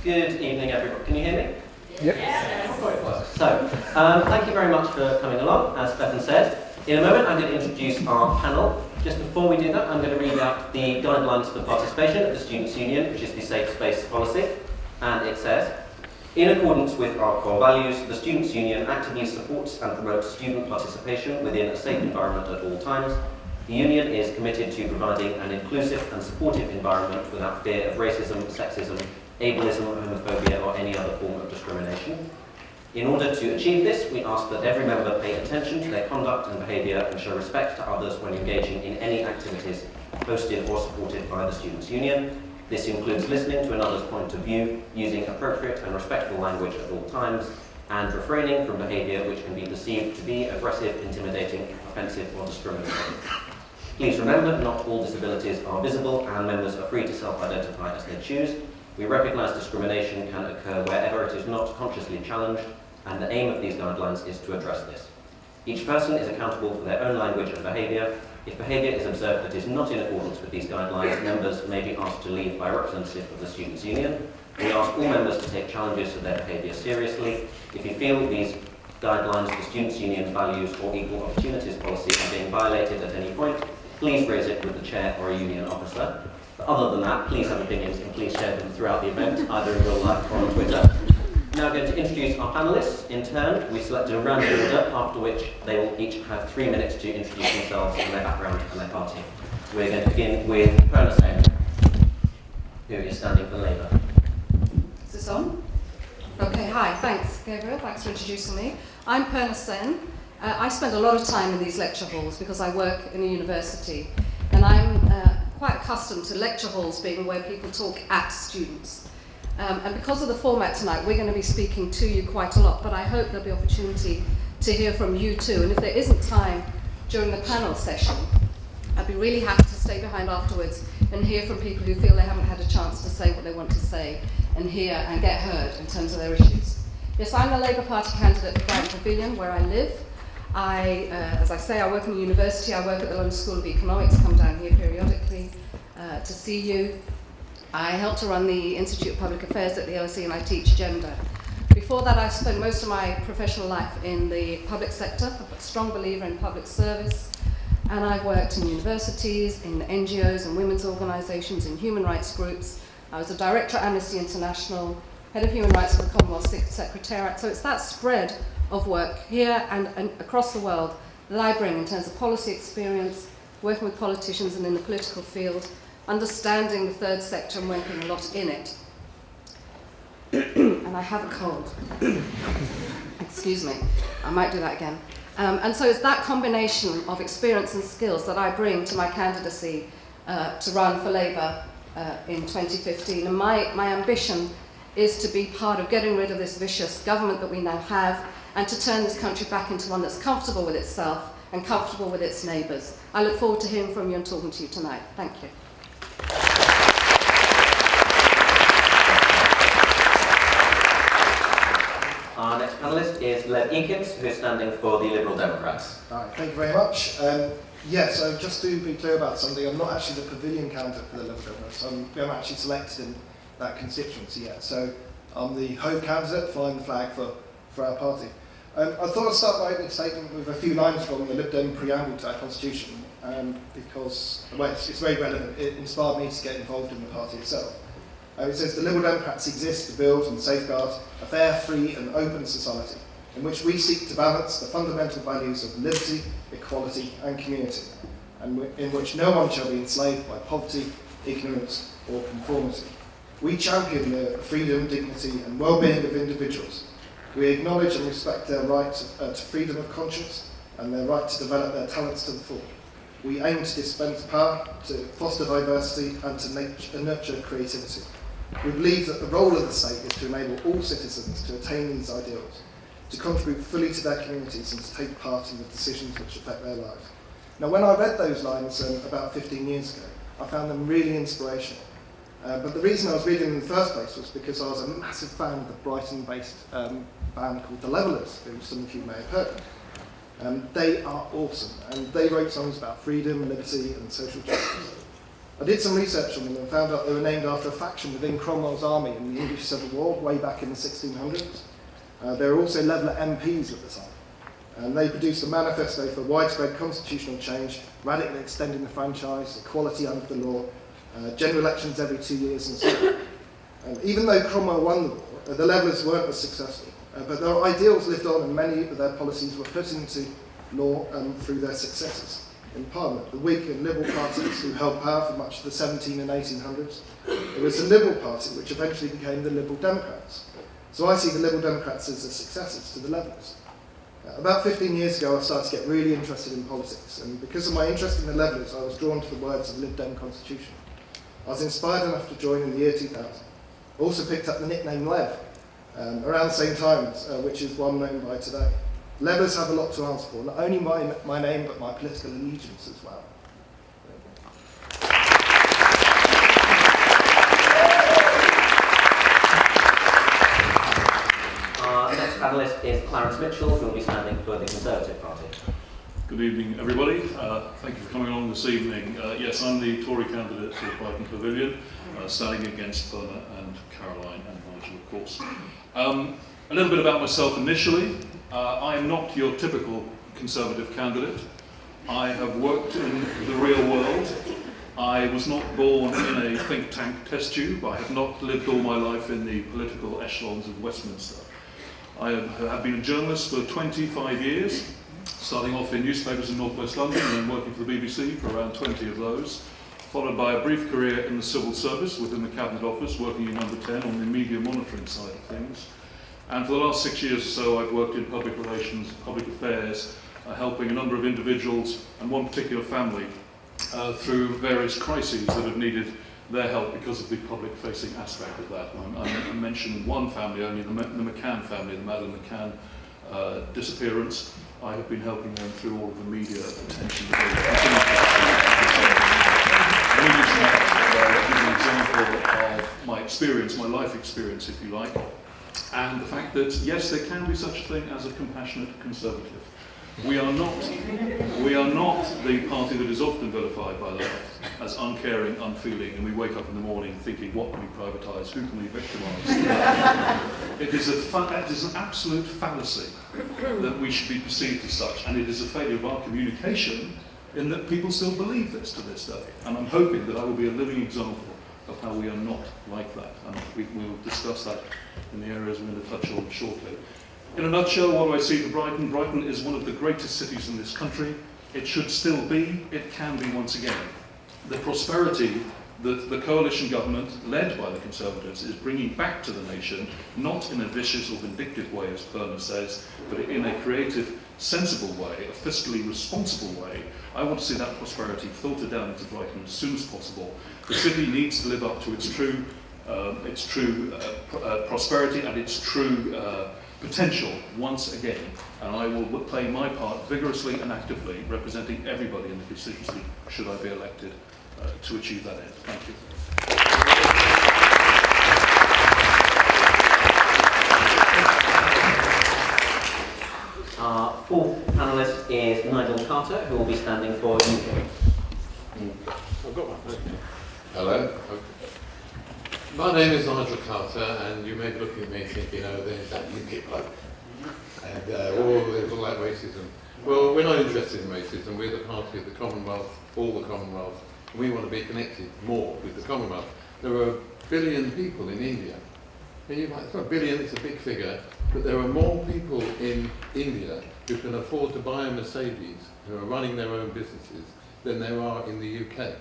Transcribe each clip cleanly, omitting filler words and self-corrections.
Good evening, everyone. Can you hear me? Yep. Yes. So, thank you very much for coming along. As Stefan said, in a moment I'm going to introduce our panel. Just before we do that, I'm going to read out the guidelines for participation at the Students' Union, which is the Safe Space policy. And it says, in accordance with our core values, the Students' Union actively supports and promotes student participation within a safe environment at all times. The Union is committed to providing an inclusive and supportive environment without fear of racism, sexism, ableism, homophobia, or any other form of discrimination. In order to achieve this, we ask that every member pay attention to their conduct and behaviour and show respect to others when engaging in any activities hosted or supported by the Students' Union. This includes listening to another's point of view, using appropriate and respectful language at all times, and refraining from behaviour which can be perceived to be aggressive, intimidating, offensive, or discriminatory. Please remember, not all disabilities are visible, and members are free to self-identify as they choose. We recognise discrimination can occur wherever it is not consciously challenged, and the aim of these guidelines is to address this. Each person is accountable for their own language and behaviour. If behaviour is observed that is not in accordance with these guidelines, members may be asked to leave by a representative of the Students' Union. We ask all members to take challenges to their behaviour seriously. If you feel these guidelines, the Students' Union's values or equal opportunities policy are being violated at any point, please raise it with the chair or a union officer. But other than that, please have opinions and please share them throughout the event, either in real life or on Twitter. Now I'm going to introduce our panellists. In turn, we selected a random order, after which they will each have 3 minutes to introduce themselves and their background and their party. We're going to begin with Purna Sen, who is standing for Labour. Is this on? Okay, hi, thanks Gabriel, thanks for introducing me. I'm Purna Sen. I spend a lot of time in these lecture halls because I work in a university, and I'm quite accustomed to lecture halls being where people talk at students. And because of the format tonight, we're going to be speaking to you quite a lot, but I hope there'll be opportunity to hear from you too. And if there isn't time during the panel session, I'd be really happy to stay behind afterwards and hear from people who feel they haven't had a chance to say what they want to say and hear and get heard in terms of their issues. Yes, I'm the Labour Party candidate for Brighton Pavilion, where I live. As I say, I work in the university. I work at the London School of Economics, come down here periodically to see you. I help to run the Institute of Public Affairs at the LSE, and I teach gender. Before that, I've spent most of my professional life in the public sector. I'm a strong believer in public service, and I've worked in universities, in NGOs and women's organisations, in human rights groups. I was a director at Amnesty International, head of human rights for the Commonwealth Secretariat. So it's that spread of work here and across the world that I bring in terms of policy experience, working with politicians and in the political field, understanding the third sector and working a lot in it. And I have a cold. Excuse me, I might do that again. And so it's that combination of experience and skills that I bring to my candidacy to run for Labour in 2015. And my ambition is to be part of getting rid of this vicious government that we now have, and to turn this country back into one that's comfortable with itself and comfortable with its neighbours. I look forward to hearing from you and talking to you tonight. Thank you. Our next panellist is Eakins, who is standing for the Liberal Democrats. All right, thank you very much. So just to be clear about something, I'm not actually the pavilion candidate for the Liberal Democrats. I'm actually selected in that constituency yet. So I'm the home candidate flying the flag for our party. I thought I'd start my opening statement with a few lines from the Lib Dem preamble to our constitution, because it's very relevant. It inspired me to get involved in the party itself. It says, the Liberal Democrats exist to build and safeguard a fair, free and open society in which we seek to balance the fundamental values of liberty, equality and community, and in which no one shall be enslaved by poverty, ignorance or conformity. We champion the freedom, dignity and well-being of individuals. We acknowledge and respect their right to freedom of conscience and their right to develop their talents to the full. We aim to dispense power, to foster diversity and to nurture creativity. We believe that the role of the state is to enable all citizens to attain these ideals, to contribute fully to their communities and to take part in the decisions which affect their lives. Now, when I read those lines about 15 years ago, I found them really inspirational. But the reason I was reading them in the first place was because I was a massive fan of the Brighton-based band called The Levellers, who some of you may have heard of. They are awesome, and they wrote songs about freedom, liberty and social justice. I did some research on them and found out they were named after a faction within Cromwell's army in the English Civil War way back in the 1600s. They were also Leveller MPs at the time. And they produced a manifesto for widespread constitutional change, radically extending the franchise, equality under the law, general elections every 2 years and so on. Even though Cromwell won the war, the Levellers weren't as successful. But their ideals lived on and many of their policies were put into law through their successors in Parliament. The Whig and Liberal parties who held power for much of the 17 and 1800s. It was the Liberal Party which eventually became the Liberal Democrats. So I see the Liberal Democrats as the successors to the Levellers. About 15 years ago, I started to get really interested in politics, and because of my interest in the Levellers, I was drawn to the words of the Lib Dem Constitution. I was inspired enough to join in the year 2000. I also picked up the nickname Lev, around the same time, which is one known by today. Levellers have a lot to answer for, not only my name, but my political allegiance as well. Our next panellist is Clarence Mitchell, who will be standing for the Conservative Party. Good evening, everybody. Thank you for coming along this evening. Yes, I'm the Tory candidate for the Brighton Pavilion, standing against Purna and Caroline and Nigel, of course. A little bit about myself initially. I am not your typical Conservative candidate. I have worked in the real world. I was not born in a think tank test tube. I have not lived all my life in the political echelons of Westminster. I have been a journalist for 25 years, starting off in newspapers in North West London and then working for the BBC for around 20 of those, followed by a brief career in the civil service within the Cabinet Office, working in Number 10 on the media monitoring side of things. And for the last 6 years or so, I've worked in public relations, public affairs, helping a number of individuals and one particular family through various crises that have needed their help because of the public-facing aspect of that. I mentioned one family only, the McCann family, the Madeleine McCann disappearance. I have been helping them through all of the media attention. Give an example of my experience, my life experience, if you like, and the fact that, yes, there can be such a thing as a compassionate Conservative. We are not the party that is often vilified by the left as uncaring, unfeeling, and we wake up in the morning thinking, what can we privatise, who can we victimise? It is an absolute fallacy that we should be perceived as such, and it is a failure of our communication in that people still believe this to this day. And I'm hoping that I will be a living example of how we are not like that, and we will discuss that in the areas we're going to touch on shortly. In a nutshell, what do I see for Brighton? Brighton is one of the greatest cities in this country. It should still be, it can be once again. The prosperity that the coalition government, led by the Conservatives, is bringing back to the nation, not in a vicious or vindictive way, as Purna says, but in a creative, sensible way, a fiscally responsible way. I want to see that prosperity filter down into Brighton as soon as possible. The city needs to live up to its true prosperity and its true potential once again, and I will play my part vigorously and actively, representing everybody in the constituency, should I be elected, to achieve that end. Thank you. Our fourth panellist is Nigel Carter, who will be standing for UKIP. I've got one. Hello. My name is Nigel Carter, and you may be looking at me thinking, oh, there's that UKIP bloke. And, there's all that racism. Well, we're not interested in racism. We're the party of the Commonwealth, all the Commonwealth. And we want to be connected more with the Commonwealth. There are 1 billion people in India. And you might think, 1 billion is a big figure, but there are more people in India who can afford to buy a Mercedes, who are running their own businesses, than there are in the UK.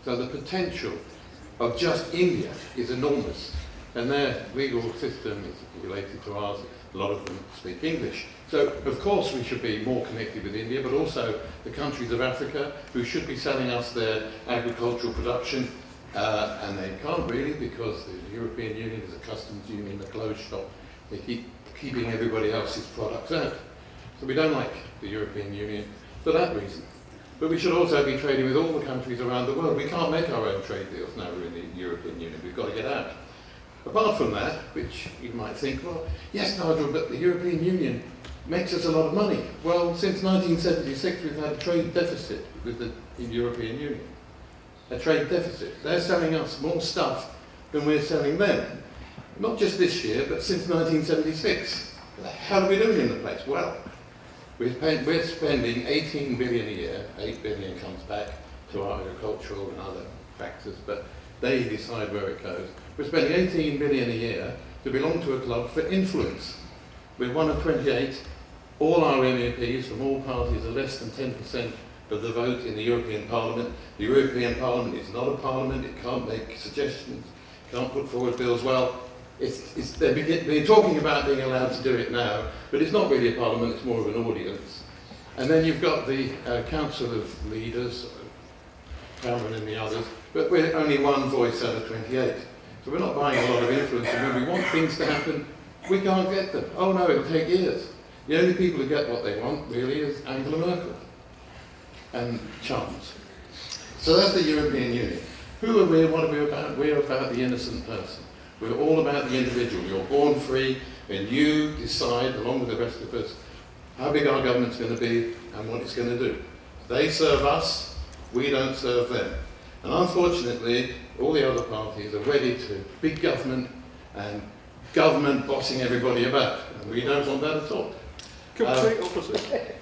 So the potential of just India is enormous, and their legal system is related to ours. A lot of them speak English. So, of course, we should be more connected with India, but also the countries of Africa who should be selling us their agricultural production, and they can't really because the European Union is a customs union, a closed shop. They keep keeping everybody else's products out. So we don't like the European Union for that reason. But we should also be trading with all the countries around the world. We can't make our own trade deals now we're in the European Union. We've got to get out. Apart from that, which you might think, well, yes, Nigel, but the European Union makes us a lot of money. Well, since 1976, we've had a trade deficit with the European Union. a trade deficit. They're selling us more stuff than we're selling them. Not just this year, but since 1976. What the hell are we doing in the place? Well, we're spending 18 billion a year. 8 billion comes back to our agricultural and other factors, but they decide where it goes. We're spending 18 billion a year to belong to a club for influence. We're one of 28. All our MEPs from all parties are less than 10% of the vote in the European Parliament. The European Parliament is not a parliament. It can't make suggestions, can't put forward bills. Well, they're talking about being allowed to do it now, but it's not really a parliament, it's more of an audience. And then you've got the Council of Leaders, Cameron and the others, but we're only one voice out of 28. So we're not buying a lot of influence, and when we want things to happen, we can't get them. Oh no, it'll take years. The only people who get what they want, really, is Angela Merkel and chance. So that's the European Union. Who are we, what are we about? We're about the innocent person. We're all about the individual. You're born free, and you decide, along with the rest of us, how big our government's going to be and what it's going to do. They serve us, we don't serve them. And unfortunately, all the other parties are ready to big government and government bossing everybody about. And we don't want that at all. Complete opposite.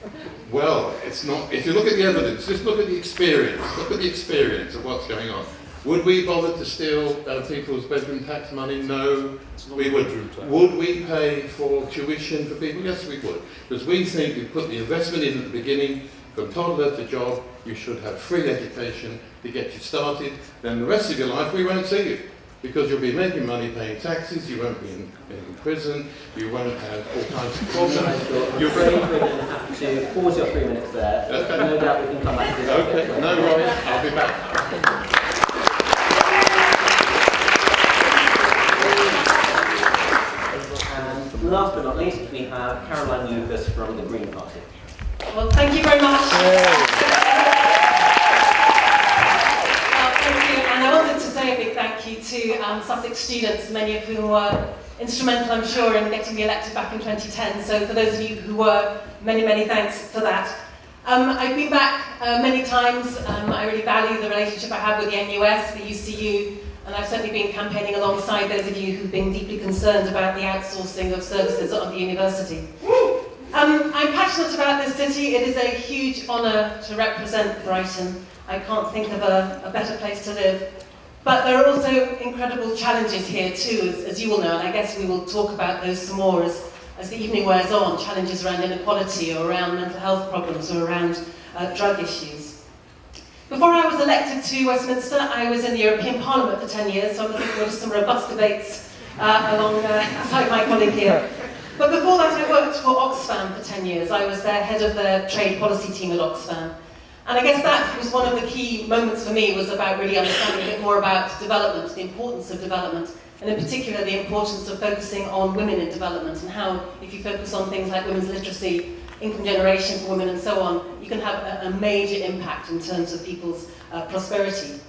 Well, it's not. If you look at the evidence, just look at the experience. Look at the experience of what's going on. Would we bother to steal people's bedroom tax money? No, we wouldn't. Would we pay for tuition for people? Yes, we would. Because we think we put the investment in at the beginning, from toddler to job, you should have free education to get you started. Then the rest of your life, we won't see you. Because you'll be making money paying taxes, you won't be in prison, you won't have all kinds of problems. I'm afraid we're going to have to pause your 3 minutes there. Okay. No doubt we can come back to this. Okay, no worries, I'll be back. And last but not least, we have Caroline Lucas from the Green Party. Well, thank you very much. Thank you, and I wanted to say a big thank you to Sussex students, many of whom were instrumental, I'm sure, in getting me elected back in 2010. So for those of you who were, many, many thanks for that. I've been back many times. I really value the relationship I have with the NUS, the UCU, and I've certainly been campaigning alongside those of you who've been deeply concerned about the outsourcing of services at the university. I'm passionate about this city. It is a huge honour to represent Brighton. I can't think of a better place to live. But there are also incredible challenges here too, as you will know, and I guess we will talk about those some more as the evening wears on, challenges around inequality or around mental health problems or around drug issues. Before I was elected to Westminster, I was in the European Parliament for 10 years, so I'm looking forward to some robust debates alongside my colleague here. But before that, I worked for Oxfam for 10 years. I was their head of the trade policy team at Oxfam. And I guess that was one of the key moments for me, was about really understanding a bit more about development, the importance of development, and in particular the importance of focusing on women in development and how, if you focus on things like women's literacy, income generation for women and so on, you can have a major impact in terms of people's prosperity.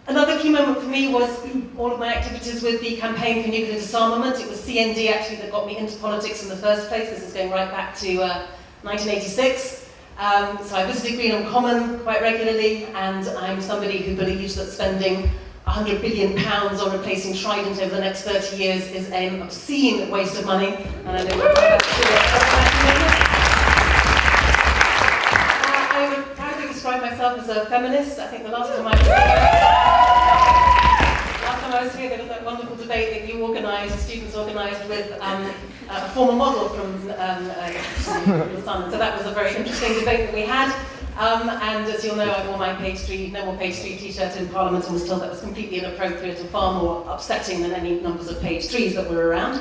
Another key moment for me was all of my activities with the campaign for nuclear disarmament. It was CND actually that got me into politics in the first place. This is going right back to 1986. So I visited Greenham Common quite regularly, and I'm somebody who believes that spending £100 billion on replacing Trident over the next 30 years is an obscene waste of money. And I know we'll come back to it. I would proudly describe myself as a feminist. I think the last time I was here, there was that wonderful debate that you organised, students organised with a former model from the Sun. So that was a very interesting debate that we had. And as you'll know, I wore my page 3, no more page 3 t-shirt in Parliament and was told that was completely inappropriate and far more upsetting than any numbers of page 3s that were around.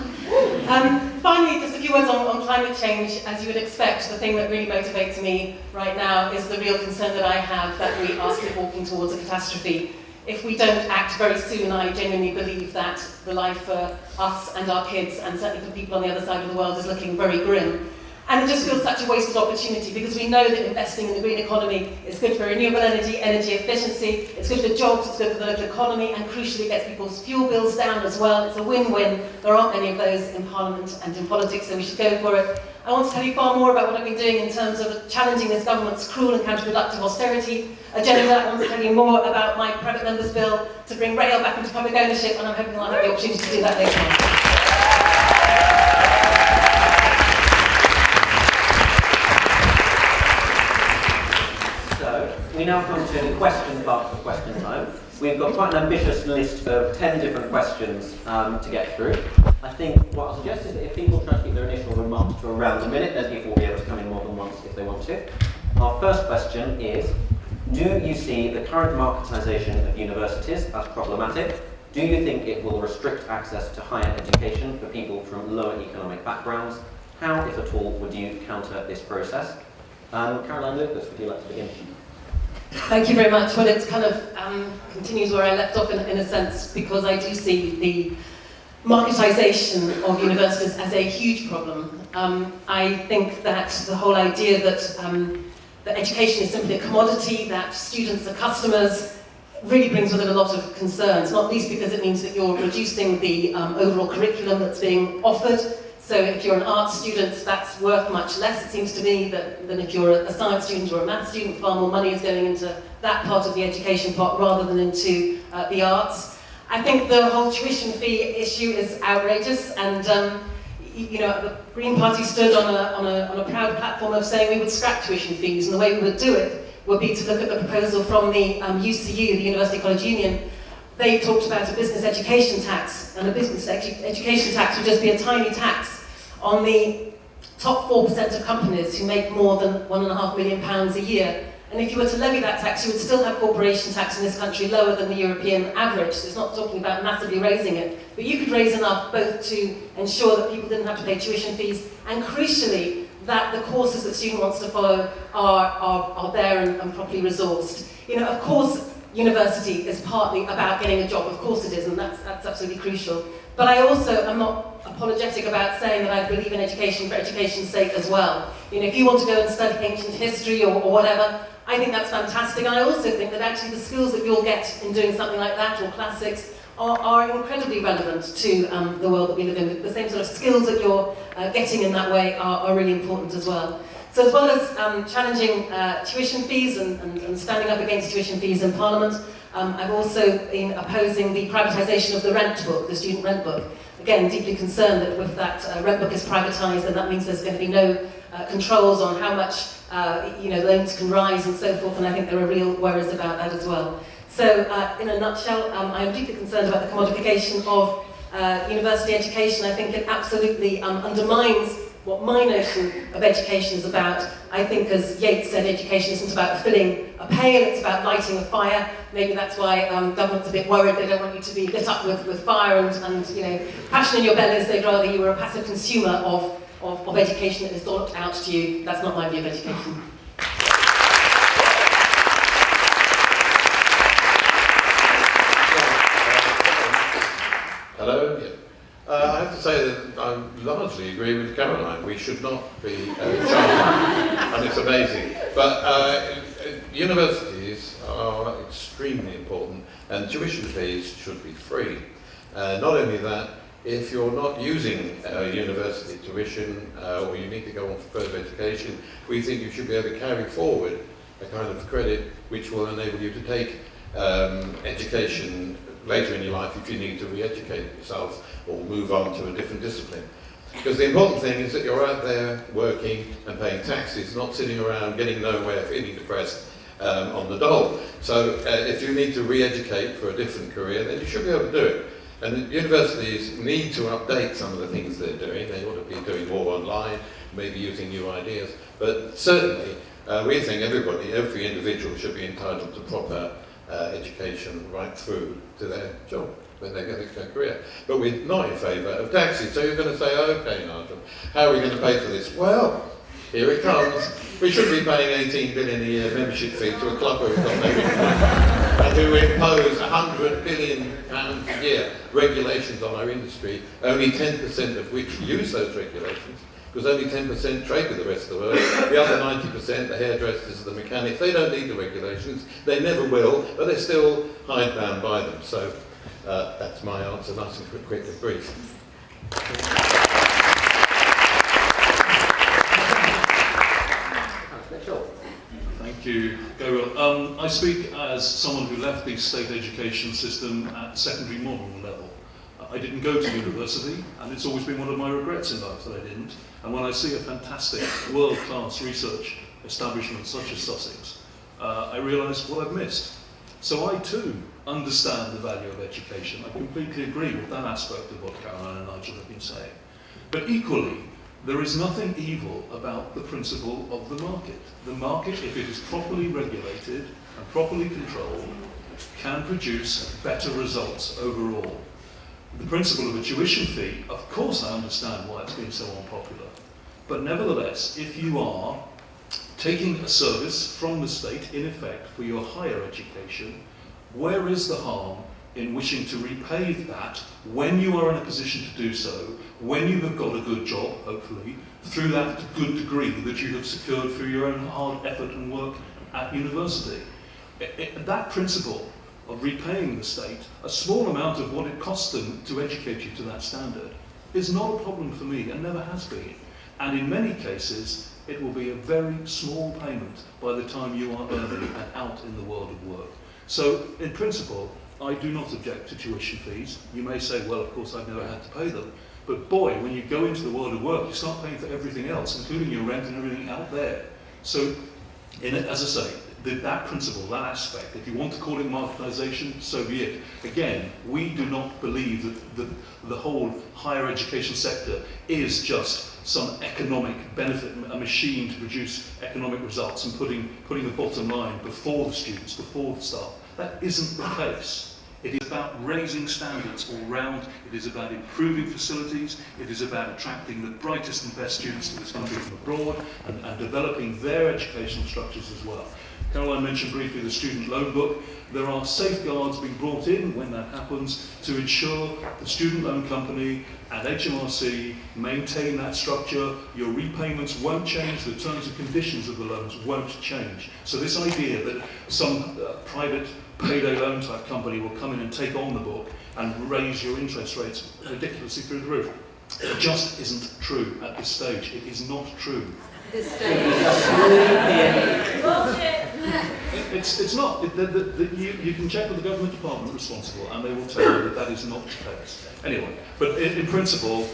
Finally, just a few words on climate change. As you would expect, the thing that really motivates me right now is the real concern that I have that we are sleepwalking towards a catastrophe. If we don't act very soon, I genuinely believe that the life for us and our kids, and certainly for people on the other side of the world, is looking very grim. And it just feels such a wasted opportunity, because we know that investing in the green economy is good for renewable energy, energy efficiency, it's good for jobs, it's good for the local economy, and crucially it gets people's fuel bills down as well. It's a win-win. There aren't many of those in Parliament and in politics, so we should go for it. I want to tell you far more about what I've been doing in terms of challenging this government's cruel and counterproductive austerity agenda. I want to tell you more about my private members' bill to bring rail back into public ownership, and I'm hoping I'll have the opportunity to do that later on. So, we now come to the question part of question time. We've got quite an ambitious list of 10 different questions to get through. I think what I'll suggest is that if people try to keep their initial remarks to around a minute, then people will be able to come in more than once if they want to. Our first question is, do you see the current marketisation of universities as problematic? Do you think it will restrict access to higher education for people from lower economic backgrounds? How, if at all, would you counter this process? Caroline Lucas, would you like to begin? Thank you very much. Well, it kind of continues where I left off in a sense, because I do see the marketisation of universities as a huge problem. I think that the whole idea that education is simply a commodity, that students are customers, really brings with it a lot of concerns, not least because it means that you're reducing the overall curriculum that's being offered. So if you're an art student, that's worth much less, it seems to me, than if you're a science student or a maths student. Far more money is going into that part of the education part rather than into the arts. I think the whole tuition fee issue is outrageous, and you know, the Green Party stood on a proud platform of saying we would scrap tuition fees, and the way we would do it would be to look at the proposal from the UCU, the University College Union. They talked about a business education tax, and a business education tax would just be a tiny tax on the top 4% of companies who make more than £1.5 million a year. And if you were to levy that tax, you would still have corporation tax in this country lower than the European average. So it's not talking about massively raising it, but you could raise enough both to ensure that people didn't have to pay tuition fees, and crucially, that the courses that student wants to follow are there and properly resourced. You know, of course, university is partly about getting a job, of course it is, and that's absolutely crucial. But I also am not apologetic about saying that I believe in education for education's sake as well. You know, if you want to go and study ancient history or whatever, I think that's fantastic. And I also think that actually the skills that you'll get in doing something like that, or classics, are incredibly relevant to the world that we live in. The same sort of skills that you're getting in that way are really important as well. So as well as challenging tuition fees and standing up against tuition fees in Parliament, I've also been opposing the privatisation of the rent book, the student rent book. Again, deeply concerned that if that rent book is privatised, then that means there's going to be no controls on how much loans can rise and so forth, and I think there are real worries about that as well. So, in a nutshell, I am deeply concerned about the commodification of university education. I think it absolutely undermines what my notion of education is about. I think, as Yeats said, education isn't about filling a pail, it's about lighting a fire. Maybe that's why government's a bit worried. They don't want you to be lit up with fire and you know, passion in your bellies. They'd rather you were a passive consumer of education that is doled out to you. That's not my view of education. Hello? Yeah. I have to say that I largely agree with Caroline. We should not be charging, and it's amazing. But universities are extremely important, and tuition fees should be free. Not only that, if you're not using university tuition or you need to go on for further education, we think you should be able to carry forward a kind of credit which will enable you to take education later in your life if you need to re-educate yourself or move on to a different discipline. Because the important thing is that you're out there working and paying taxes, not sitting around getting nowhere, feeling depressed on the dole. So if you need to re-educate for a different career, then you should be able to do it. And universities need to update some of the things they're doing. They ought to be doing more online, maybe using new ideas. But certainly, we think every individual should be entitled to proper education right through to their job when they get a career. But we're not in favour of taxes. So you're going to say, okay, Nigel, how are we going to pay for this? Well, here it comes. We should be paying 18 billion a year membership fee to a club who've got no income and who impose £100 billion a year regulations on our industry, only 10% of which use those regulations, because only 10% trade with the rest of the world. The other 90%, the hairdressers, the mechanics, they don't need the regulations. They never will, but they're still hidebound by them. So that's my answer, nice and quick and brief. Sure. Thank you, Gabriel. I speak as someone who left the state education system at secondary model level. I didn't go to university, and it's always been one of my regrets in life that I didn't. And when I see a fantastic world-class research establishment such as Sussex, I realise what I've missed. So I too understand the value of education. I completely agree with that aspect of what Caroline and Nigel have been saying. But equally, there is nothing evil about the principle of the market. The market, if it is properly regulated and properly controlled, can produce better results overall. The principle of a tuition fee, of course I understand why it's been so unpopular. But nevertheless, if you are taking a service from the state, in effect, for your higher education, where is the harm in wishing to repay that when you are in a position to do so, when you have got a good job, hopefully, through that good degree that you have secured through your own hard effort and work at university? That principle of repaying the state a small amount of what it costs them to educate you to that standard is not a problem for me and never has been. And in many cases, it will be a very small payment by the time you are earning and out in the world of work. So, in principle, I do not object to tuition fees. You may say, well, of course, I've never had to pay them. But boy, when you go into the world of work, you start paying for everything else, including your rent and everything out there. So, as I say, that principle, that aspect, if you want to call it marketisation, so be it. Again, we do not believe that the whole higher education sector is just some economic benefit, a machine to produce economic results and putting the bottom line before the students, before the staff. That isn't the case. It is about raising standards all round. It is about improving facilities. It is about attracting the brightest and best students to this country from abroad and developing their educational structures as well. Caroline mentioned briefly the student loan book. There are safeguards being brought in when that happens to ensure the student loan company and HMRC maintain that structure. Your repayments won't change, the terms and conditions of the loans won't change. So this idea that some private payday loan type company will come in and take on the book and raise your interest rates ridiculously through the roof, it just isn't true at this stage. It is not true. This stage. It's not. You can check with the government department responsible and they will tell you that that is not the case. Anyway, but in principle,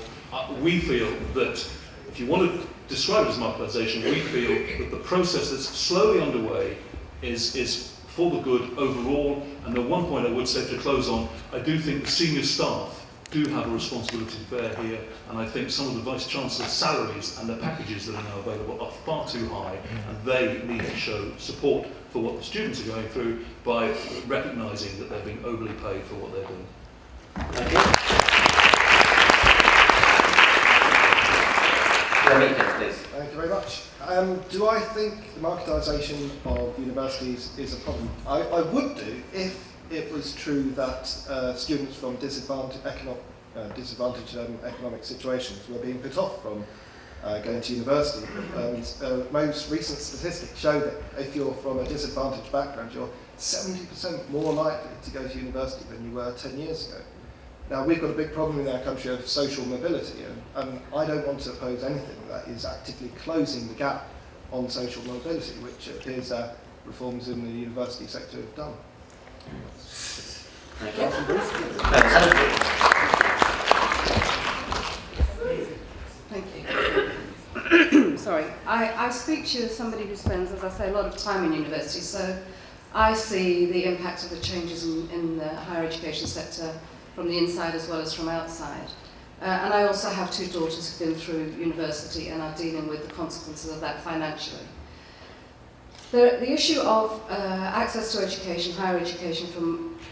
we feel that if you want to describe it as marketisation, we feel that the process that's slowly underway is for the good overall. And the one point I would say to close on, I do think the senior staff do have a responsibility to bear here, and I think some of the Vice-Chancellor's salaries and the packages that are now available are far too high, and they need to show support for what the students are going through by recognising that they're being overly paid for what they're doing. Thank you. Eakins, please. Thank you very much. Do I think the marketisation of universities is a problem? I would do if it was true that students from disadvantaged economic situations were being put off from going to university. And most recent statistics show that if you're from a disadvantaged background, you're 70% more likely to go to university than you were 10 years ago. Now, we've got a big problem in our country of social mobility, and I don't want to oppose anything that is actively closing the gap on social mobility, which it appears that reforms in the university sector have done. Thank you. Thank you. Sorry. I speak to you as somebody who spends, as I say, a lot of time in university, so I see the impact of the changes in the higher education sector from the inside as well as from outside. And I also have two daughters who've been through university and are dealing with the consequences of that financially. The issue of access to education, higher education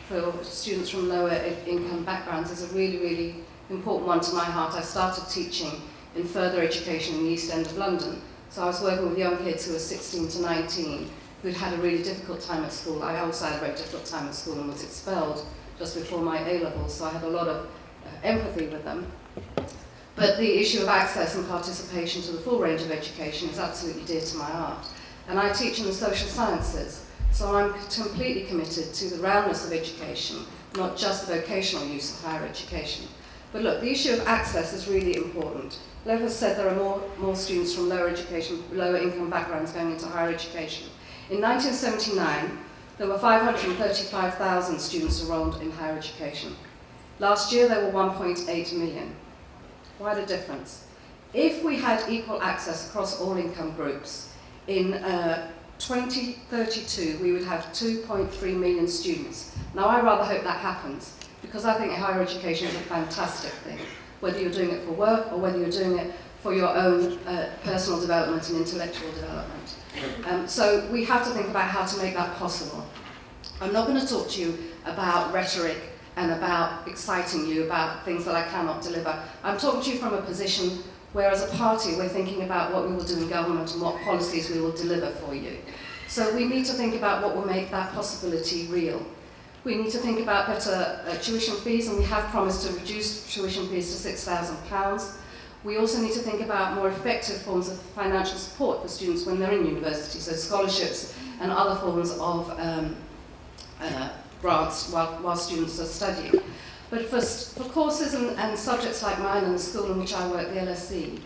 for students from lower income backgrounds is a really, really important one to my heart. I started teaching in further education in the East End of London. So I was working with young kids who were 16 to 19 who'd had a really difficult time at school. I also had a very difficult time at school and was expelled just before my A-levels, so I had a lot of empathy with them. But the issue of access and participation to the full range of education is absolutely dear to my heart. And I teach in the social sciences, so I'm completely committed to the roundness of education, not just the vocational use of higher education. But look, the issue of access is really important. Lev has said there are more students from lower income backgrounds going into higher education. In 1979, there were 535,000 students enrolled in higher education. Last year, there were 1.8 million. Why the difference? If we had equal access across all income groups, in 2032, we would have 2.3 million students. Now, I rather hope that happens, because I think higher education is a fantastic thing, whether you're doing it for work or whether you're doing it for your own personal development and intellectual development. So we have to think about how to make that possible. I'm not going to talk to you about rhetoric and about exciting you about things that I cannot deliver. I'm talking to you from a position where as a party we're thinking about what we will do in government and what policies we will deliver for you. So we need to think about what will make that possibility real. We need to think about better tuition fees, and we have promised to reduce tuition fees to £6,000. We also need to think about more effective forms of financial support for students when they're in university, so scholarships and other forms of grants while students are studying. But for courses and subjects like mine and the school in which I work, the LSE,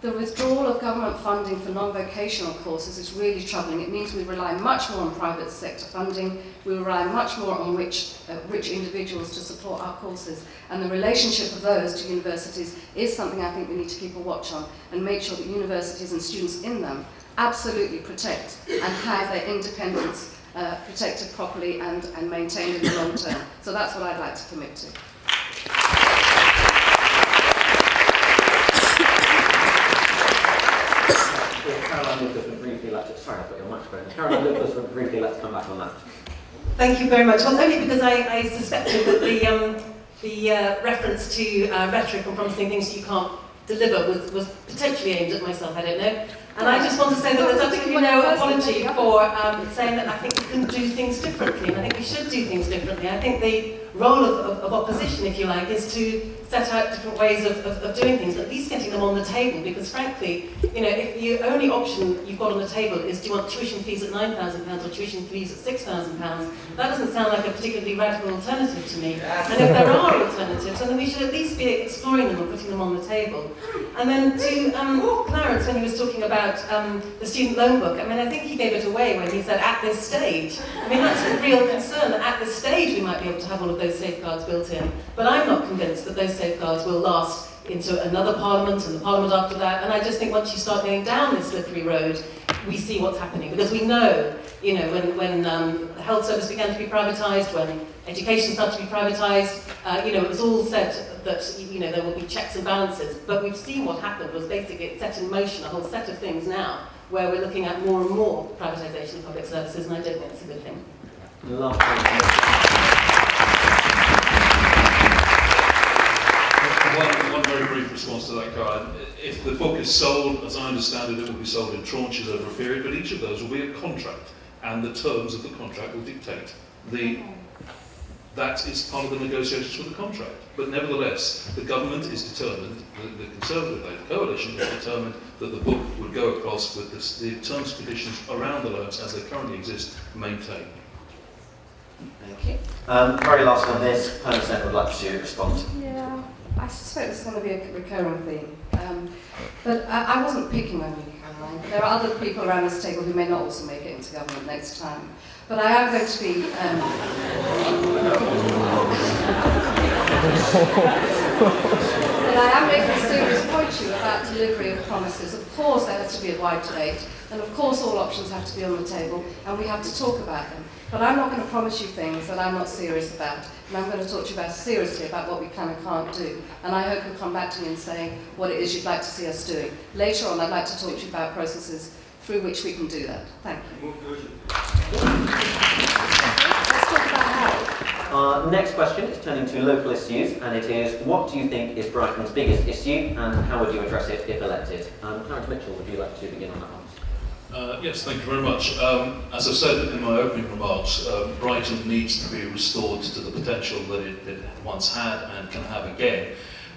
the withdrawal of government funding for non-vocational courses is really troubling. It means we rely much more on private sector funding, we rely much more on rich individuals to support our courses, and the relationship of those to universities is something I think we need to keep a watch on and make sure that universities and students in them absolutely protect and have their independence protected properly and maintained in the long term. So that's what I'd like to commit to. Caroline Lucas would briefly like to, sorry, I've got your microphone. Caroline Lucas would briefly like to come back on that. Thank you very much. Well, only because I suspected that the reference to rhetoric and promising things that you can't deliver was potentially aimed at myself, I don't know. And I just want to say that there's absolutely no apology for saying that I think we can do things differently, and I think we should do things differently. I think the role of opposition, if you like, is to set out different ways of doing things, at least getting them on the table, because frankly, you know, if the only option you've got on the table is do you want tuition fees at £9,000 or tuition fees at £6,000, that doesn't sound like a particularly radical alternative to me. And if there are alternatives, then we should at least be exploring them and putting them on the table. And then to Clarence, when he was talking about the student loan book, I mean, I think he gave it away when he said at this stage. I mean, that's a real concern, that at this stage we might be able to have all of those safeguards built in. But I'm not convinced that those safeguards will last into another parliament and the parliament after that. And I just think once you start going down this slippery road, we see what's happening. Because we know, you know, when the health service began to be privatised, when education started to be privatised, you know, it was all said that, you know, there will be checks and balances. But we've seen what happened was basically it set in motion a whole set of things now, where we're looking at more and more privatisation of public services, and I don't think it's a good thing. One very brief response to that, Karen. If the book is sold, as I understand it, it will be sold in tranches over a period, but each of those will be a contract, and the terms of the contract will dictate. That is part of the negotiations for the contract. But nevertheless, the government is determined, the Conservative coalition is determined that the book would go across with the terms and conditions around the loans as they currently exist maintained. Thank you. Very last on this, Purna Sen would like to respond. Yeah, I suspect this is going to be a recurring theme. But I wasn't picking on you, Caroline. There are other people around this table who may not also make it into government next time. But I am going to be... but I am making a serious point to you about delivery of promises. Of course there has to be a wide debate, and of course all options have to be on the table, and we have to talk about them. But I'm not going to promise you things that I'm not serious about. And I'm going to talk to you seriously about what we can and can't do. And I hope you'll come back to me and say what it is you'd like to see us doing. Later on, I'd like to talk to you about processes through which we can do that. Thank you. Let's talk about how. Our next question is turning to local issues, and it is, what do you think is Brighton's biggest issue, and how would you address it if elected? Clarence Mitchell, would you like to begin on that one? Yes, thank you very much. As I said in my opening remarks, Brighton needs to be restored to the potential that it once had and can have again.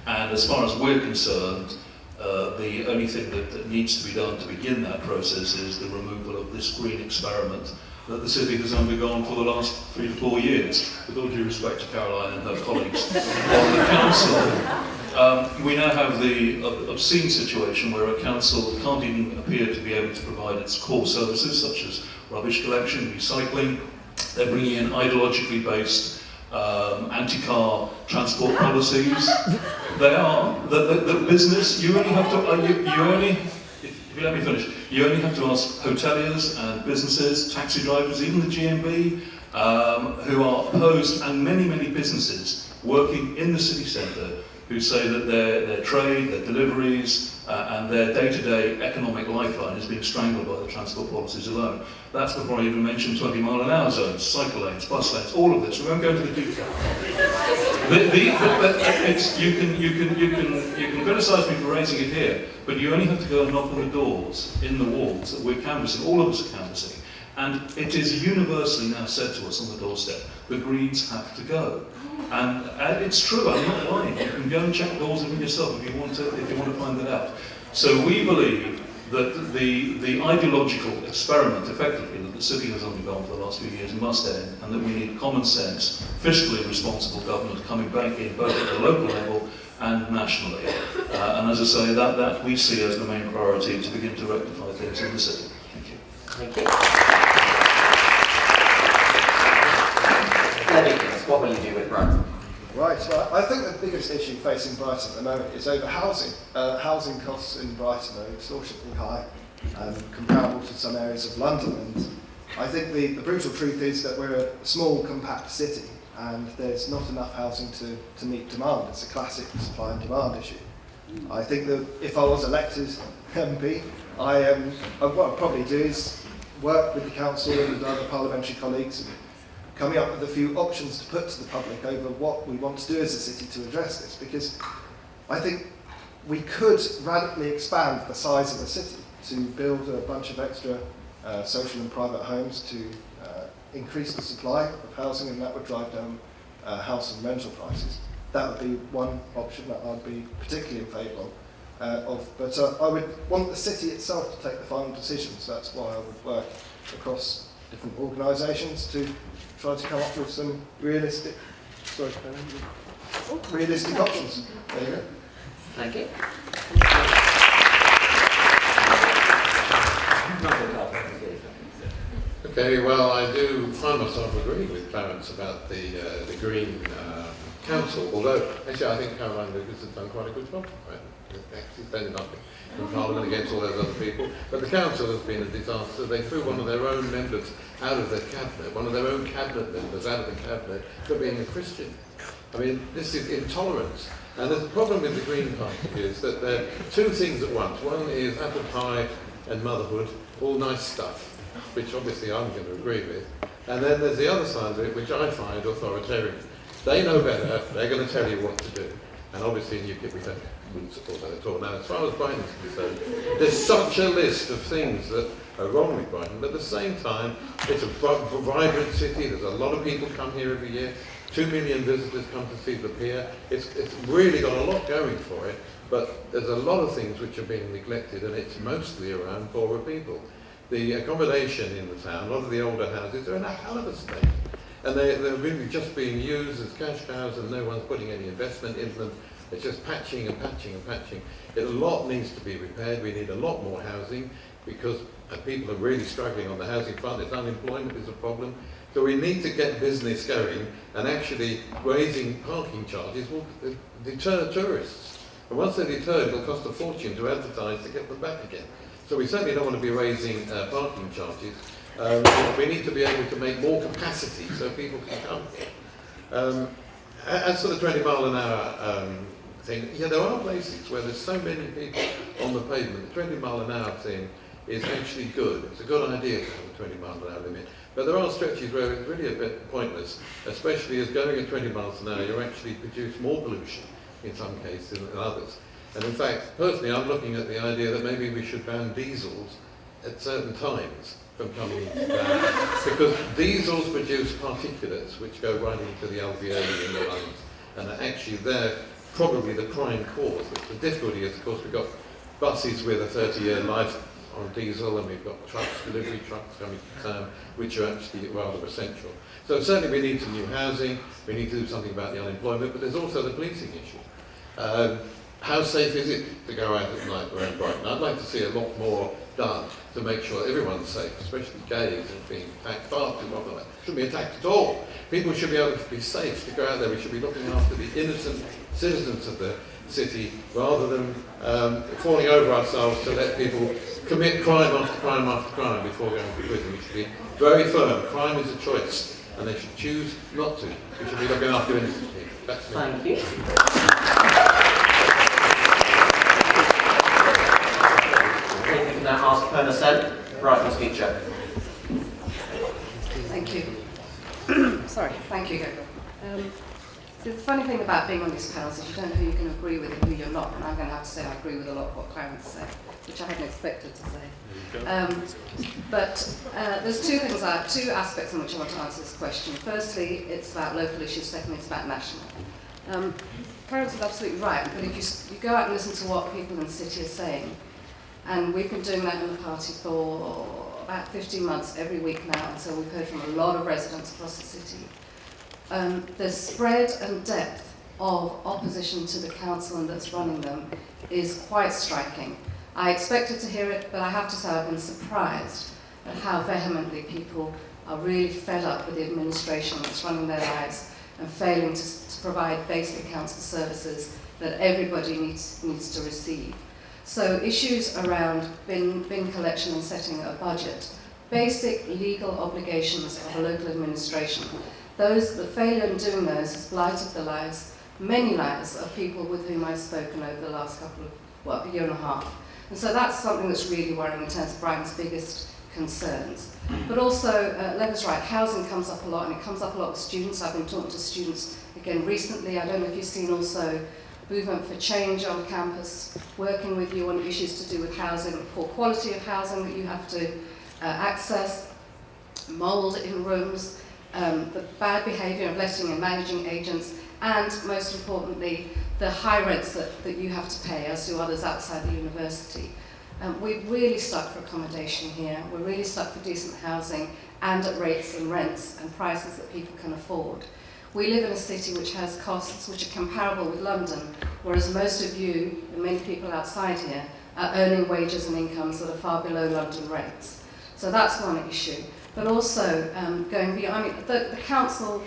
And as far as we're concerned, the only thing that needs to be done to begin that process is the removal of this green experiment that the city has undergone for the last 3 to 4 years. With all due respect to Caroline and her colleagues on the council, we now have the obscene situation where a council can't even appear to be able to provide its core services, such as rubbish collection, recycling. They're bringing in ideologically based anti-car transport policies. They are the business. You only have to if you let me finish. You only have to ask hoteliers and businesses, taxi drivers, even the GMB, who are opposed, and many businesses working in the city centre who say that their trade, their deliveries, and their day-to-day economic lifeline is being strangled by the transport policies alone. That's before I even mention 20-mile-an-hour zones, cycle lanes, bus lanes, all of this. We won't go into the detail. You can criticise me for raising it here, but you only have to go and knock on the doors in the wards that we're canvassing, all of us are canvassing, and it is universally now said to us on the doorstep, the Greens have to go. And it's true, I'm not lying. You can go and check doors even yourself if you want to find that out. So we believe that the ideological experiment, effectively, that the city has undergone for the last few years must end, and that we need common sense, fiscally responsible government coming back in both at the local level and nationally. And as I say, that we see as the main priority to begin to rectify things in the city. Thank you. Thank you. Eakins, what will you do with Brighton? Right, so I think the biggest issue facing Brighton at the moment is over housing. Housing costs in Brighton are extortionately high, comparable to some areas of London. And I think the brutal truth is that we're a small, compact city, and there's not enough housing to meet demand. It's a classic supply and demand issue. I think that if I was elected MP, what I'd probably do is work with the council and other parliamentary colleagues and coming up with a few options to put to the public over what we want to do as a city to address this, because I think we could radically expand the size of the city to build a bunch of extra social and private homes to increase the supply of housing, and that would drive down house and rental prices. That would be one option that I'd be particularly in favour of. But I would want the city itself to take the final decisions. That's why I would work across different organisations to try to come up with some realistic options. There you go. Thank you. Okay, well, I do find myself agreeing with Clarence about the Green Council, although actually I think Caroline Lucas has done quite a good job. Right? Actually, spending nothing in Parliament against all those other people. But the Council has been a disaster. They threw one of their own members out of their cabinet, one of their own cabinet members out of the cabinet for being a Christian. I mean, this is intolerance. And the problem with the Green Party is that there are two things at once. One is apple pie and motherhood, all nice stuff, which obviously I'm going to agree with. And then there's the other side of it, which I find authoritarian. They know better, they're going to tell you what to do. And obviously in UKIP we wouldn't support that at all. Now, as far as Brighton is concerned, there's such a list of things that are wrong with Brighton, but at the same time, it's a vibrant city. There's a lot of people come here every year. 2 million visitors come to see the pier. It's really got a lot going for it, but there's a lot of things which are being neglected, and it's mostly around poorer people. The accommodation in the town, a lot of the older houses are in a hell of a state, and they're really just being used as cash cows, and no one's putting any investment in them. It's just patching and patching and patching. A lot needs to be repaired. We need a lot more housing because people are really struggling on the housing front. It's unemployment is a problem. So we need to get business going, and actually raising parking charges will deter tourists. And once they're deterred, it'll cost a fortune to advertise to get them back again. So we certainly don't want to be raising parking charges. We need to be able to make more capacity so people can come here. As for the 20-mile-an-hour thing, yeah, there are places where there's so many people on the pavement. The 20-mile-an-hour thing is actually good. It's a good idea to have a 20-mile-an-hour limit. But there are stretches where it's really a bit pointless, especially as going at 20 miles an hour, you actually produce more pollution in some cases than others. And in fact, personally, I'm looking at the idea that maybe we should ban diesels at certain times from coming into town, because diesels produce particulates which go right into the alveoli in the lungs, and are actually they're probably the prime cause. The difficulty is, of course, we've got buses with a 30-year life on diesel, and we've got trucks, delivery trucks coming to town, which are actually rather essential. So certainly we need some new housing, we need to do something about the unemployment, but there's also the policing issue. How safe is it to go out at night around Brighton? I'd like to see a lot more done to make sure everyone's safe, especially gays and being attacked far too often. Shouldn't be attacked at all. People should be able to be safe to go out there. We should be looking after the innocent citizens of the city rather than falling over ourselves to let people commit crime after crime after crime before going to prison. We should be very firm. Crime is a choice, and they should choose not to. We should be looking after innocent people. That's me. Thank you. I think we can now ask Purna Sen, Brighton speaker. Thank you. Sorry, thank you, Gabriel. So the funny thing about being on these panels is you don't know who you can agree with and who you're not, and I'm going to have to say I agree with a lot of what Clarence said, which I hadn't expected to say. But there's two aspects in which I want to answer this question. Firstly, it's about local issues. Secondly, it's about national. Clarence is absolutely right, but if you go out and listen to what people in the city are saying, and we've been doing that in the party for about 15 months every week now, and so we've heard from a lot of residents across the city. The spread and depth of opposition to the council and that's running them is quite striking. I expected to hear it, but I have to say I've been surprised at how vehemently people are really fed up with the administration that's running their lives and failing to provide basic council services that everybody needs to receive. So issues around bin collection and setting a budget, basic legal obligations of a local administration, the failure in doing those has blighted the lives, many lives, of people with whom I've spoken over the last a year and a half. And so that's something that's really worrying in terms of Brighton's biggest concerns. But also, Webber's right, housing comes up a lot, and it comes up a lot with students. I've been talking to students again recently. I don't know if you've seen also Movement for Change on campus, working with you on issues to do with housing, poor quality of housing that you have to access, mould in rooms, the bad behaviour of letting and managing agents, and most importantly, the high rents that you have to pay, as do others outside the university. We're really stuck for accommodation here. We're really stuck for decent housing and at rates and rents and prices that people can afford. We live in a city which has costs which are comparable with London, whereas most of you and many people outside here are earning wages and incomes that are far below London rates. So that's one issue. But also going beyond, the council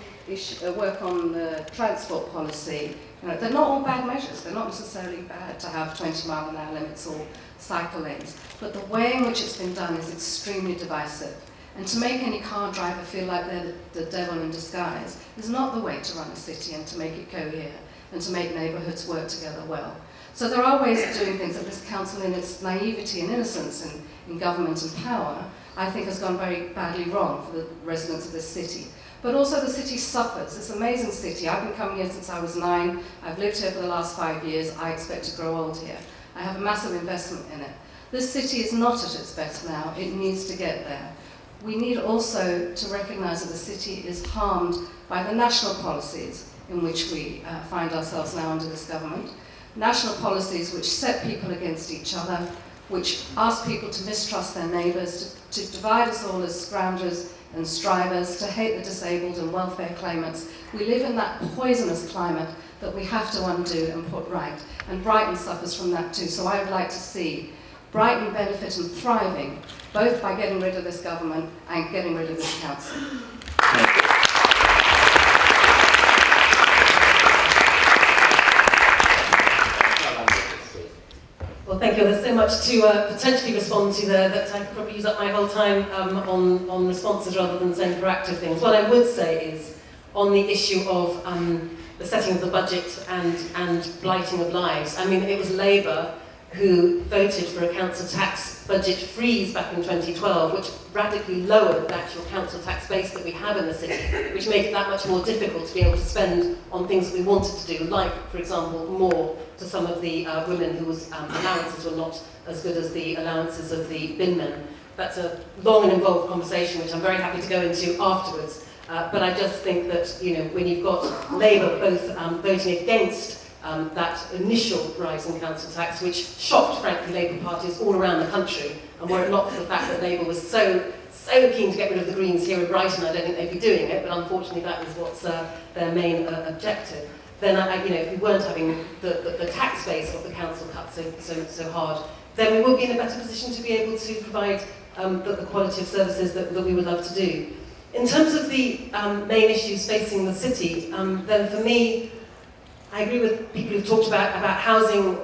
work on the transport policy, they're not all bad measures. They're not necessarily bad to have 20-mile-an-hour limits or cycle lanes. But the way in which it's been done is extremely divisive. And to make any car driver feel like they're the devil in disguise is not the way to run a city and to make it cohere and to make neighbourhoods work together well. So there are ways of doing things that this council, in its naivety and innocence in government and power, I think has gone very badly wrong for the residents of this city. But also the city suffers. It's an amazing city. I've been coming here since I was 9. I've lived here for the last 5 years. I expect to grow old here. I have a massive investment in it. This city is not at its best now. It needs to get there. We need also to recognise that the city is harmed by the national policies in which we find ourselves now under this government. National policies which set people against each other, which ask people to mistrust their neighbours, to divide us all as scroungers and strivers, to hate the disabled and welfare claimants. We live in that poisonous climate that we have to undo and put right. And Brighton suffers from that too. So I would like to see Brighton benefit and thriving, both by getting rid of this government and getting rid of this council. Well, thank you. There's so much to potentially respond to there that I could probably use up my whole time on responses rather than saying proactive things. What I would say is, on the issue of the setting of the budget and blighting of lives, I mean, it was Labour who voted for a council tax budget freeze back in 2012, which radically lowered the actual council tax base that we have in the city, which made it that much more difficult to be able to spend on things that we wanted to do, like, for example, more to some of the women whose allowances were not as good as the allowances of the bin men. That's a long and involved conversation, which I'm very happy to go into afterwards. But I just think that, when you've got Labour both voting against that initial rise in council tax, which shocked, frankly, Labour parties all around the country. And were it not for the fact that Labour was so keen to get rid of the Greens here in Brighton, I don't think they'd be doing it, but unfortunately that was what's their main objective. Then, if we weren't having the tax base of the council cut so hard, then we would be in a better position to be able to provide the quality of services that we would love to do. In terms of the main issues facing the city, then for me, I agree with people who've talked about housing.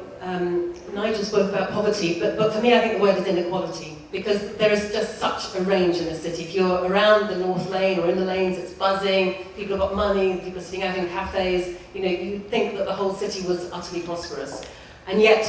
Nigel spoke about poverty, but for me I think the word is inequality, because there is just such a range in the city. If you're around the North Lane or in the lanes, it's buzzing, people have got money, people are sitting out in cafes, you'd think that the whole city was utterly prosperous. And yet,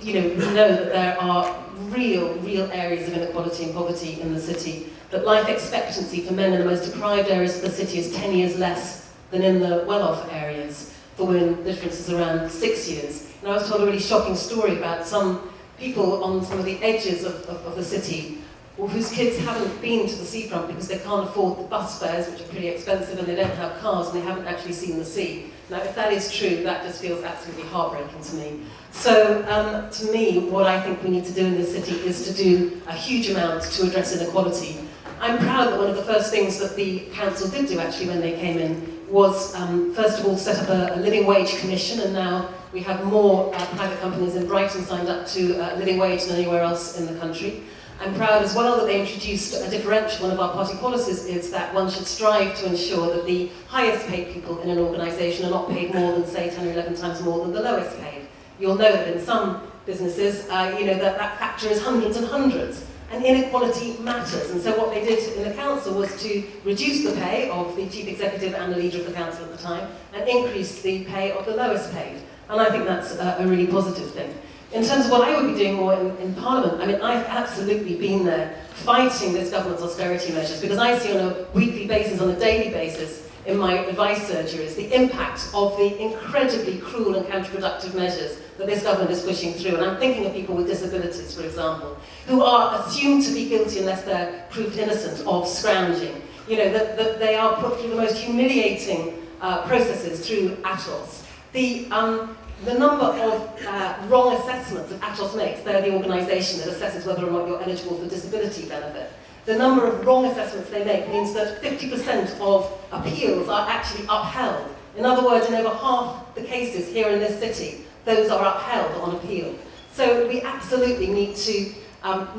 we know that there are real areas of inequality and poverty in the city, that life expectancy for men in the most deprived areas of the city is 10 years less than in the well-off areas. For women, the difference is around 6 years. And I was told a really shocking story about some people on some of the edges of the city whose kids haven't been to the seafront because they can't afford the bus fares, which are pretty expensive, and they don't have cars, and they haven't actually seen the sea. Now, if that is true, that just feels absolutely heartbreaking to me. So, to me, what I think we need to do in this city is to do a huge amount to address inequality. I'm proud that one of the first things that the council did do, actually, when they came in, was, first of all, set up a living wage commission, and now we have more private companies in Brighton signed up to living wage than anywhere else in the country. I'm proud as well that they introduced a differential. One of our party policies is that one should strive to ensure that the highest paid people in an organisation are not paid more than, say, 10 or 11 times more than the lowest paid. You'll know that in some businesses, that factor is hundreds and hundreds. And inequality matters. And so what they did in the council was to reduce the pay of the chief executive and the leader of the council at the time, and increase the pay of the lowest paid. And I think that's a really positive thing. In terms of what I would be doing more in Parliament, I mean, I've absolutely been there fighting this government's austerity measures, because I see on a weekly basis, on a daily basis, in my advice surgeries, the impact of the incredibly cruel and counterproductive measures that this government is pushing through. And I'm thinking of people with disabilities, for example, who are assumed to be guilty unless they're proved innocent of scrounging. That they are put through the most humiliating processes through ATOS. The number of wrong assessments that ATOS makes, they're the organisation that assesses whether or not you're eligible for disability benefit. The number of wrong assessments they make means that 50% of appeals are actually upheld. In other words, in over half the cases here in this city, those are upheld on appeal. So we absolutely need to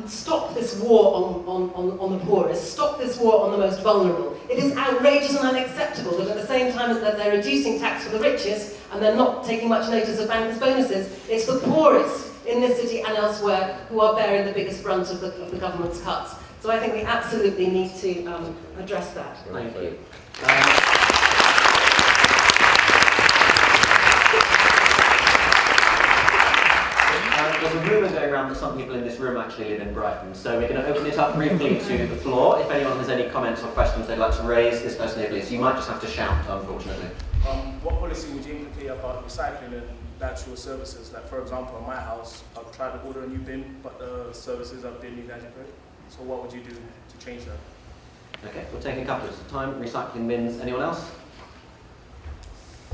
stop this war on the poorest, stop this war on the most vulnerable. It is outrageous and unacceptable that at the same time that they're reducing tax for the richest and they're not taking much notice of bankers' bonuses, it's the poorest in this city and elsewhere who are bearing the biggest brunt of the government's cuts. So I think we absolutely need to address that. Thank you. There's a rumour going around that some people in this room actually live in Brighton, so we're going to open it up briefly to the floor. If anyone has any comments or questions they'd like to raise, this person here, please. You might just have to shout, unfortunately. What policy would you implement about recycling and natural services? Like, for example, in my house, I've tried to order a new bin, but the services have been inadequate. So what would you do to change that? Okay, we'll take a couple at a time. Recycling bins. Anyone else?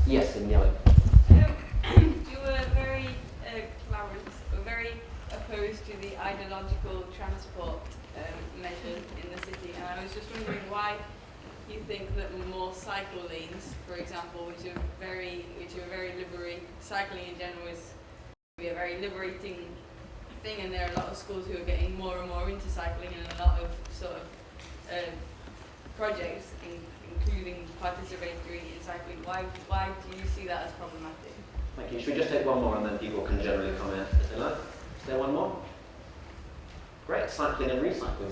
Yes, in yellow. You were very, Clarence, were very opposed to the ideological transport measure in the city, and I was just wondering why you think that more cycle lanes, for example, which are very liberating, cycling in general is be a very liberating thing, and there are a lot of schools who are getting more and more into cycling, and a lot of sort of projects, including participatory in cycling. Why do you see that as problematic? Thank you. Should we just take one more and then people can generally comment if they like? Is there one more? Great, cycling and recycling.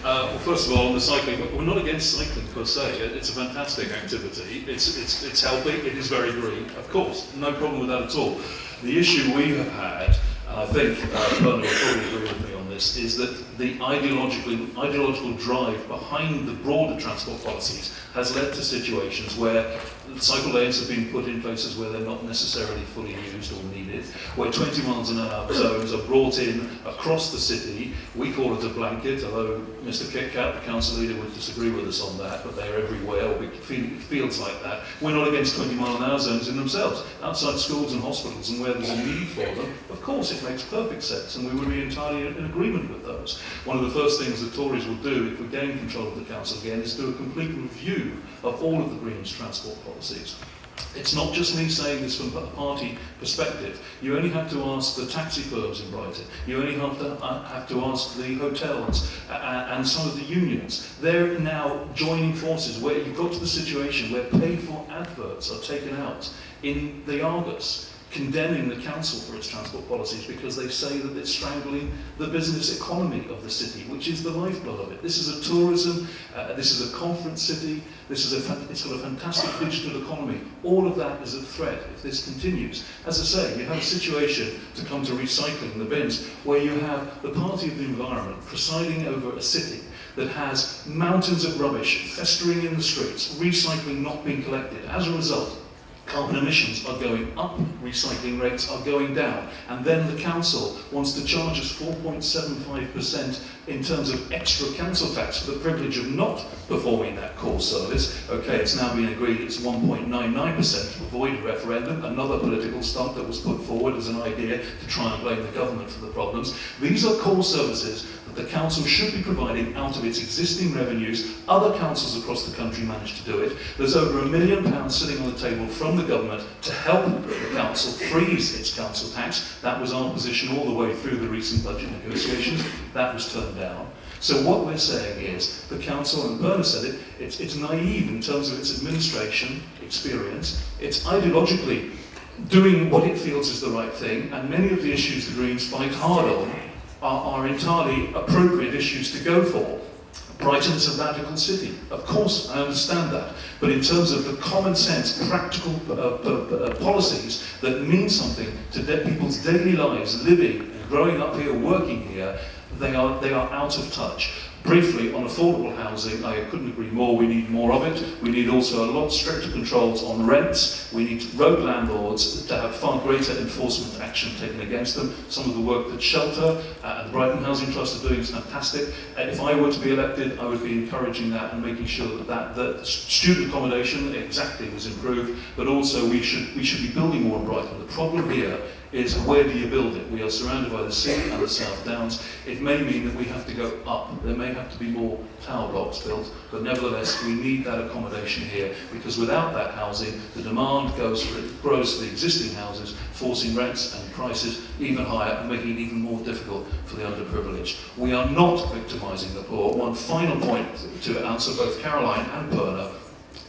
Well, first of all, on the cycling, we're not against cycling per se. It's a fantastic activity. It's healthy. It is very green. Of course, no problem with that at all. The issue we have had, and I think Purna will probably agree with me on this, is that the ideological drive behind the broader transport policies has led to situations where cycle lanes have been put in places where they're not necessarily fully used or needed, where 20 miles an hour zones are brought in across the city. We call it a blanket, although Mr. Kitcat, the council leader, would disagree with us on that, but they're everywhere, or it feels like that. We're not against 20 mile an hour zones in themselves. Outside schools and hospitals and where there's a need for them, of course it makes perfect sense, and we would be entirely in agreement with those. One of the first things the Tories will do if we gain control of the council again is do a complete review of all of the Greens transport policies. It's not just me saying this from a party perspective. You only have to ask the taxi firms in Brighton. You only have to ask the hotels and some of the unions. They're now joining forces where you've got to the situation where paid-for adverts are taken out in the Argus, condemning the council for its transport policies because they say that it's strangling the business economy of the city, which is the lifeblood of it. This is a tourism, this is a conference city, it's got a fantastic digital economy. All of that is at threat if this continues. As I say, you have a situation, to come to recycling the bins, where you have the Party of the Environment presiding over a city that has mountains of rubbish festering in the streets, recycling not being collected. As a result, carbon emissions are going up, recycling rates are going down, and then the council wants to charge us 4.75% in terms of extra council tax for the privilege of not performing that core service. Okay, it's now been agreed it's 1.99% to avoid a referendum, another political stunt that was put forward as an idea to try and blame the government for the problems. These are core services that the council should be providing out of its existing revenues. Other councils across the country manage to do it. There's over £1 million sitting on the table from the government to help the council freeze its council tax. That was our position all the way through the recent budget negotiations. That was turned down. So what we're saying is the council, and Purna said it, it's naive in terms of its administration experience. It's ideologically doing what it feels is the right thing, and many of the issues the Greens fight hard on are entirely appropriate issues to go for. Brighton's a radical city. Of course, I understand that. But in terms of the common sense, practical policies that mean something to people's daily lives, living and growing up here, working here, they are out of touch. Briefly, on affordable housing, I couldn't agree more. We need more of it. We need also a lot stricter controls on rents. We need road landlords to have far greater enforcement action taken against them. Some of the work that Shelter and the Brighton Housing Trust are doing is fantastic. And if I were to be elected, I would be encouraging that and making sure that student accommodation exactly was improved, but also we should be building more in Brighton. The problem here is, where do you build it? We are surrounded by the sea and the South Downs. It may mean that we have to go up. There may have to be more tower blocks built, but nevertheless we need that accommodation here, because without that housing, the demand grows for the existing houses, forcing rents and prices even higher and making it even more difficult for the underprivileged. We are not victimising the poor. One final point to answer both Caroline and Purna.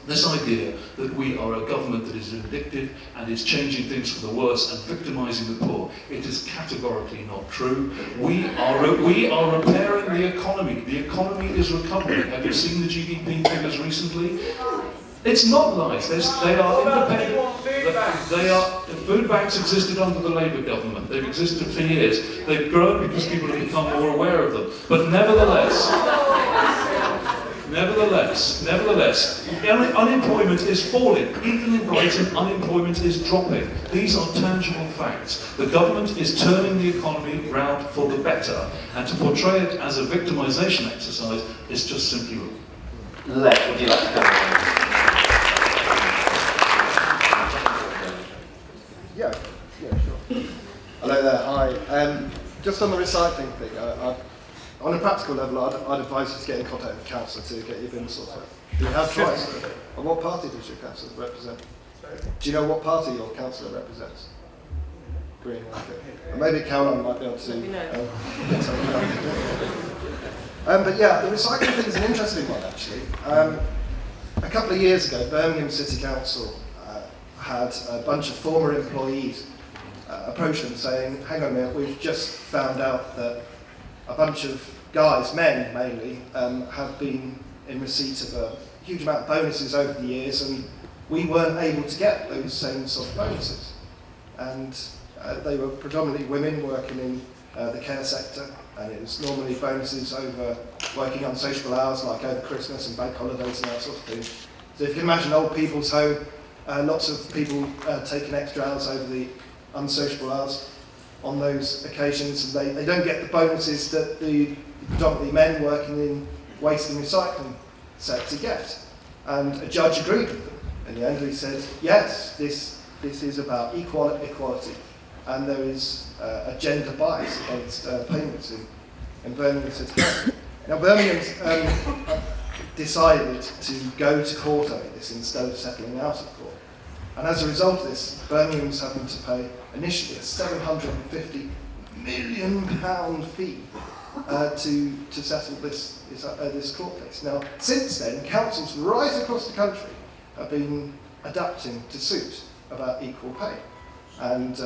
This idea that we are a government that is vindictive and is changing things for the worse and victimising the poor, it is categorically not true. We are repairing the economy. The economy is recovering. Have you seen the GDP figures recently? It's not lies. They are independent. Food banks existed under the Labour government. They've existed for years. They've grown because people have become more aware of them. But nevertheless, unemployment is falling. Even in Brighton, unemployment is dropping. These are tangible facts. The government is turning the economy round for the better, and to portray it as a victimisation exercise is just simply wrong. Les, would you like to come in? Yeah, sure. Hello there, hi. Just on the recycling thing, on a practical level, I'd advise you to get in contact with the council to get your bin sorted out. You have choice. And what party does your councillor represent? Do you know what party your councillor represents? Green, okay. And maybe Caroline might be able to get something done. But yeah, the recycling thing is an interesting one, actually. A couple of years ago, Birmingham City Council had a bunch of former employees approach them saying, hang on a minute, we've just found out that a bunch of guys, men mainly, have been in receipt of a huge amount of bonuses over the years, and we weren't able to get those same sort of bonuses. And they were predominantly women working in the care sector, And it was normally bonuses over working unsociable hours, like over Christmas and bank holidays and that sort of thing. So if you can imagine old people's home, lots of people taking extra hours over the unsociable hours on those occasions, and they don't get the bonuses that the predominantly men working in waste and recycling sector get. And a judge agreed with them. In the end, he said, yes, this is about equality, and there is a gender bias against payments in Birmingham City. Now, Birmingham's decided to go to court over this instead of settling out of court. And as a result of this, Birmingham's having to pay initially a £750 million fee to settle this court case. Now, since then, councils right across the country have been adapting to suit about equal pay, and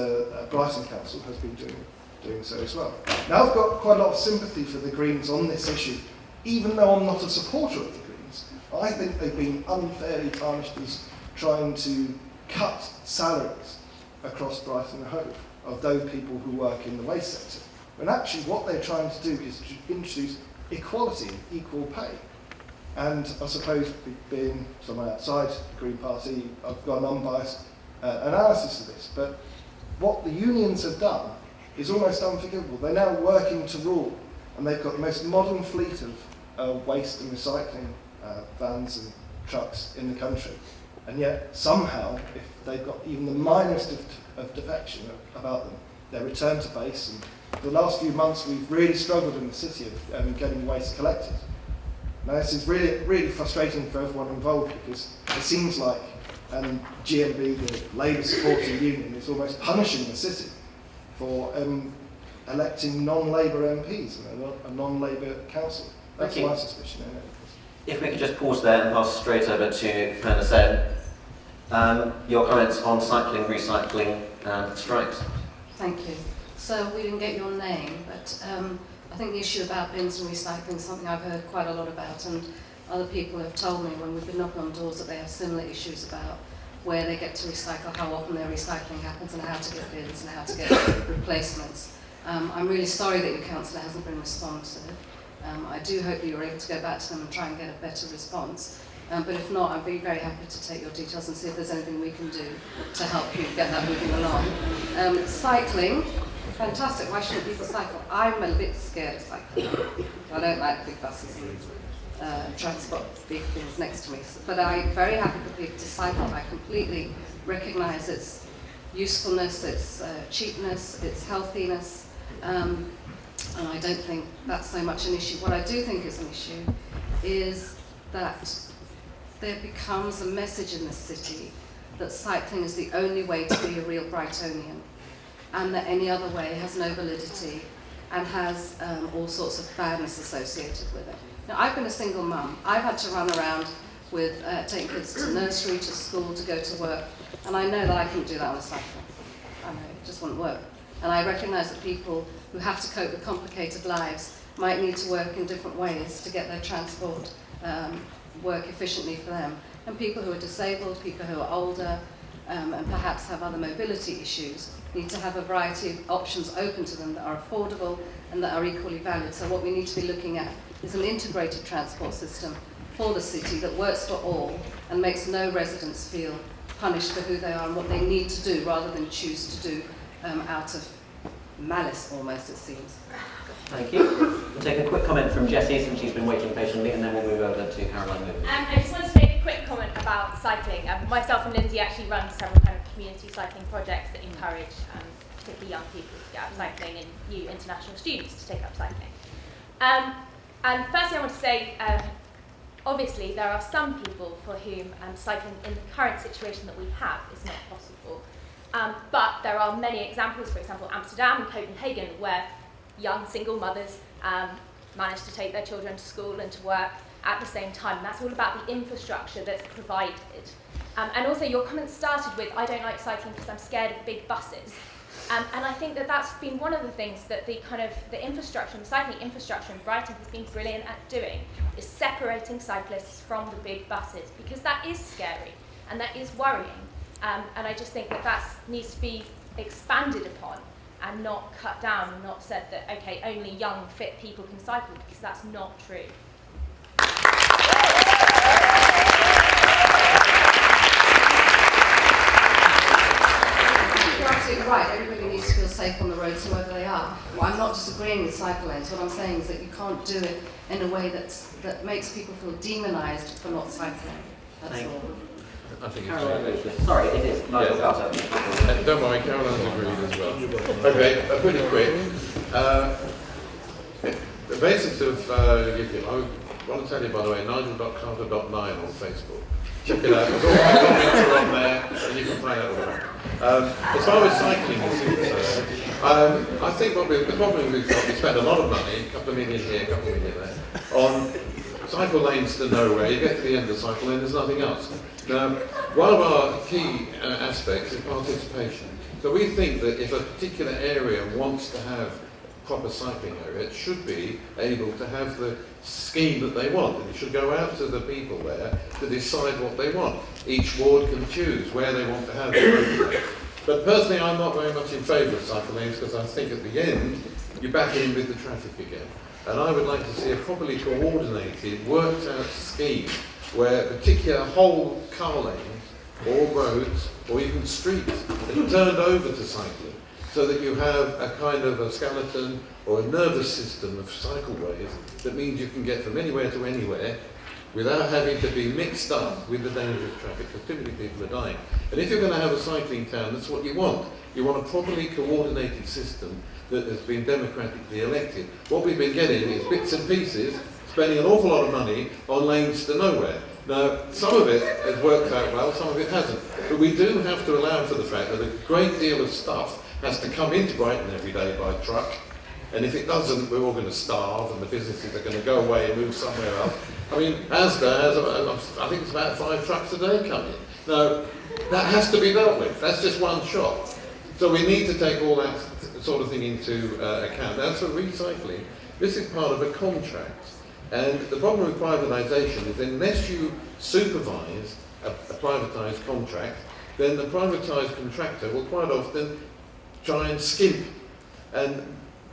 Brighton Council has been doing so as well. Now, I've got quite a lot of sympathy for the Greens on this issue, even though I'm not a supporter of the Greens. I think they've been unfairly tarnished as trying to cut salaries across Brighton and Hove of those people who work in the waste sector, when actually what they're trying to do is to introduce equality and equal pay. And I suppose, being someone outside the Green Party, I've got an unbiased analysis of this, but what the unions have done is almost unforgivable. They're now working to rule, and they've got the most modern fleet of waste and recycling vans and trucks in the country. And yet, somehow, if they've got even the minest of defection about them, they're returned to base. And for the last few months, we've really struggled in the city of getting waste collected. Now, this is really, really frustrating for everyone involved, because it seems like GMB, the Labour supporting union, is almost punishing the city for electing non-Labour MPs and a non-Labour council. That's my suspicion. If we could just pause there and pass straight over to Purna Sen. Your comments on cycling, recycling and strikes. Thank you. So we didn't get your name, but I think the issue about bins and recycling is something I've heard quite a lot about, and other people have told me when we've been knocking on doors that they have similar issues about where they get to recycle, how often their recycling happens, and how to get bins and how to get replacements. I'm really sorry that your councillor hasn't been responsive. I do hope that you're able to go back to them and try and get a better response. But if not, I'd be very happy to take your details and see if there's anything we can do to help you get that moving along. Cycling, fantastic. Why shouldn't people cycle? I'm a bit scared of cycling. I don't like big buses and transport big things next to me. But I'm very happy for people to cycle. I completely recognise its usefulness, its cheapness, its healthiness. And I don't think that's so much an issue. What I do think is an issue is that there becomes a message in this city that cycling is the only way to be a real Brightonian, and that any other way has no validity and has all sorts of badness associated with it. Now, I've been a single mum. I've had to run around with taking kids to nursery, to school, to go to work, and I know that I couldn't do that on a cycle. I know, it just wouldn't work. And I recognise that people who have to cope with complicated lives might need to work in different ways to get their transport work efficiently for them. And people who are disabled, people who are older, and perhaps have other mobility issues, need to have a variety of options open to them that are affordable and that are equally valid. So what we need to be looking at is an integrated transport system for the city that works for all and makes no residents feel punished for who they are and what they need to do, rather than choose to do out of malice, almost, it seems. Thank you. We'll take a quick comment from Jessie, since she's been waiting patiently, and then we'll move over to Caroline. I just wanted to make a quick comment about cycling. Myself and Lindsay actually run several kind of community cycling projects that encourage particularly young people to get out cycling and new international students to take up cycling. And firstly, I want to say, obviously, there are some people for whom cycling in the current situation that we have is not possible. But there are many examples, for example, Amsterdam and Copenhagen, where young single mothers manage to take their children to school and to work at the same time. And that's all about the infrastructure that's provided. And also, your comment started with, I don't like cycling because I'm scared of big buses. And I think that that's been one of the things that the infrastructure, the cycling infrastructure in Brighton has been brilliant at doing, is separating cyclists from the big buses, because that is scary and that is worrying. And I just think that needs to be expanded upon. and not cut down and not said that, okay, only young, fit people can cycle, because that's not true. You're absolutely right. Everybody needs to feel safe on the roads, whoever they are. Well, I'm not disagreeing with cycle lanes. What I'm saying is that you can't do it in a way that makes people feel demonised for not cycling. That's Thank all. I think Caroline, it's sorry, it is. Nigel Yes. Carter. Don't worry, Caroline's agreed as well. Okay, pretty quick. The basics of UKIP, I want to tell you, by the way, nigel.carter.9 on Facebook. Check it out. There's all my comments are on there, and you can find out all about it. As far as cycling is concerned, I think the problem we've got, we spend a lot of money, a couple of million here, a couple of million there, on cycle lanes to nowhere. You get to the end of the cycle lane, there's nothing else. Now, one of our key aspects is participation. So we think that if a particular area wants to have a proper cycling area, it should be able to have the scheme that they want. And it should go out to the people there to decide what they want. Each ward can choose where they want to have it. But personally, I'm not very much in favour of cycle lanes, because I think at the end, you're back in with the traffic again. And I would like to see a properly coordinated, worked out scheme where particular whole car lanes or roads or even streets are turned over to cycling, so that you have a kind of a skeleton or a nervous system of cycleways that means you can get from anywhere to anywhere without having to be mixed up with the dangerous traffic, because too many people are dying. And if you're going to have a cycling town, that's what you want. You want a properly coordinated system that has been democratically elected. What we've been getting is bits and pieces, spending an awful lot of money on lanes to nowhere. Now, some of it has worked out well, some of it hasn't. But we do have to allow for the fact that a great deal of stuff has to come into Brighton every day by truck. And if it doesn't, we're all going to starve, and the businesses are going to go away and move somewhere else. I mean, Asda has, I think it's about 5 trucks a day coming. Now, that has to be dealt with. That's just one shop. So we need to take all that sort of thing into account. As for recycling, this is part of a contract. And the problem with privatisation is unless you supervise a privatised contract, then the privatised contractor will quite often try and skimp and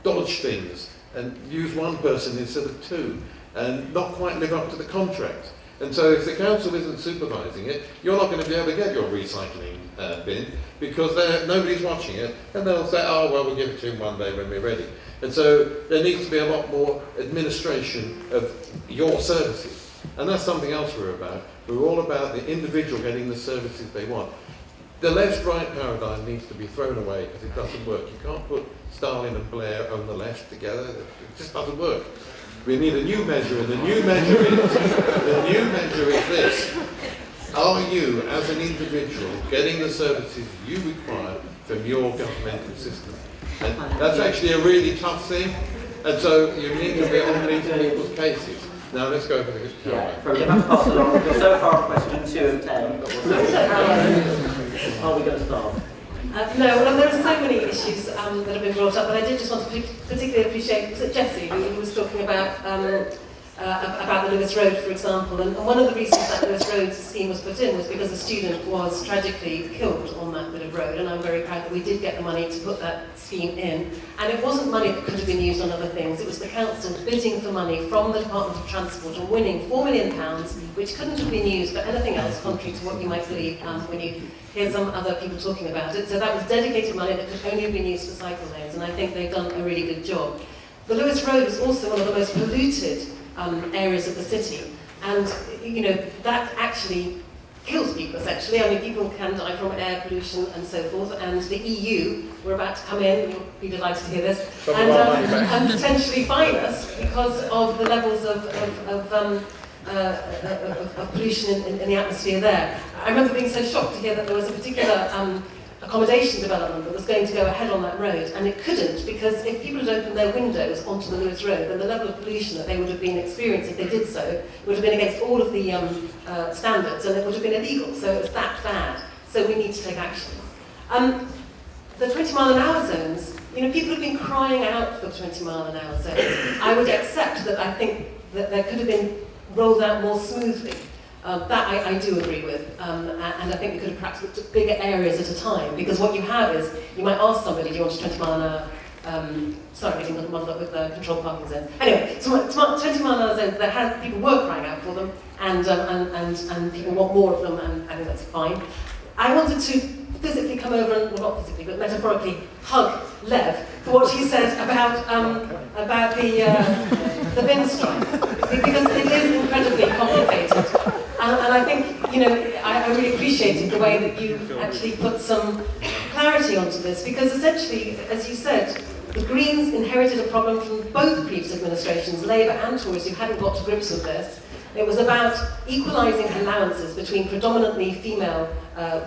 dodge things and use one person instead of 2 and not quite live up to the contract. And so if the council isn't supervising it, you're not going to be able to get your recycling bin, because nobody's watching it, and they'll say, oh, well, we'll give it to him one day when we're ready. And so there needs to be a lot more administration of your services. And that's something else we're about. We're all about the individual getting the services they want. The left-right paradigm needs to be thrown away, because it doesn't work. You can't put Stalin and Blair on the left together. It just doesn't work. We need a new measure, and the new measure is this. Are you, as an individual, getting the services you require from your governmental system? And that's actually a really tough thing, and so you need to be on these people's cases. Now let's go over the history. Yeah, from the back pass along. So far, question 2 of 10. Are we going to start? No, well, there are so many issues that have been brought up, but I did just want to particularly appreciate, was it Jessie who was talking about the Lewis Road, for example, and one of the reasons that Lewis Road scheme was put in was because a student was tragically killed on that bit of road, and I'm very proud that we did get the money to put that scheme in, and it wasn't money that could have been used on other things. It was the council bidding for money from the Department of Transport and winning £4 million, which couldn't have been used for anything else, contrary to what you might believe when you hear some other people talking about it. So that was dedicated money that could only have been used for cycle lanes, and I think they've done a really good job. The Lewis Road was also one of the most polluted areas of the city, and that actually kills people essentially. I mean, people can die from air pollution and so forth, and the EU were about to come in, you'll be delighted to hear this, and potentially fine us because of the levels of pollution in the atmosphere there. I remember being so shocked to hear that there was a particular accommodation development that was going to go ahead on that road, and it couldn't, because if people had opened their windows onto the Lewis Road, then the level of pollution that they would have been experiencing if they did so would have been against all of the standards, and it would have been illegal. So it was that bad. So we need to take action. The 20-mile-an-hour zones, people have been crying out for 20-mile-an-hour zones. I would accept that. I think that they could have been rolled out more smoothly. That I do agree with, and I think we could have perhaps looked at bigger areas at a time, because what you have is, you might ask somebody, do you want a 20 mile an hour, sorry, getting muddled up with the controlled parking zones. Anyway, 20 mile an hour zones that have, people were crying out for them, and people want more of them, and I think that's fine. I wanted to physically come over and, well, not physically, but metaphorically hug Lev for what he said about the bin strike, because it is incredibly complicated. And I think, you know, I really appreciated the way that you actually put some clarity onto this, because essentially, as you said, the Greens inherited a problem from both previous administrations, Labour and Tories, who hadn't got to grips with this. It was about equalising allowances between predominantly female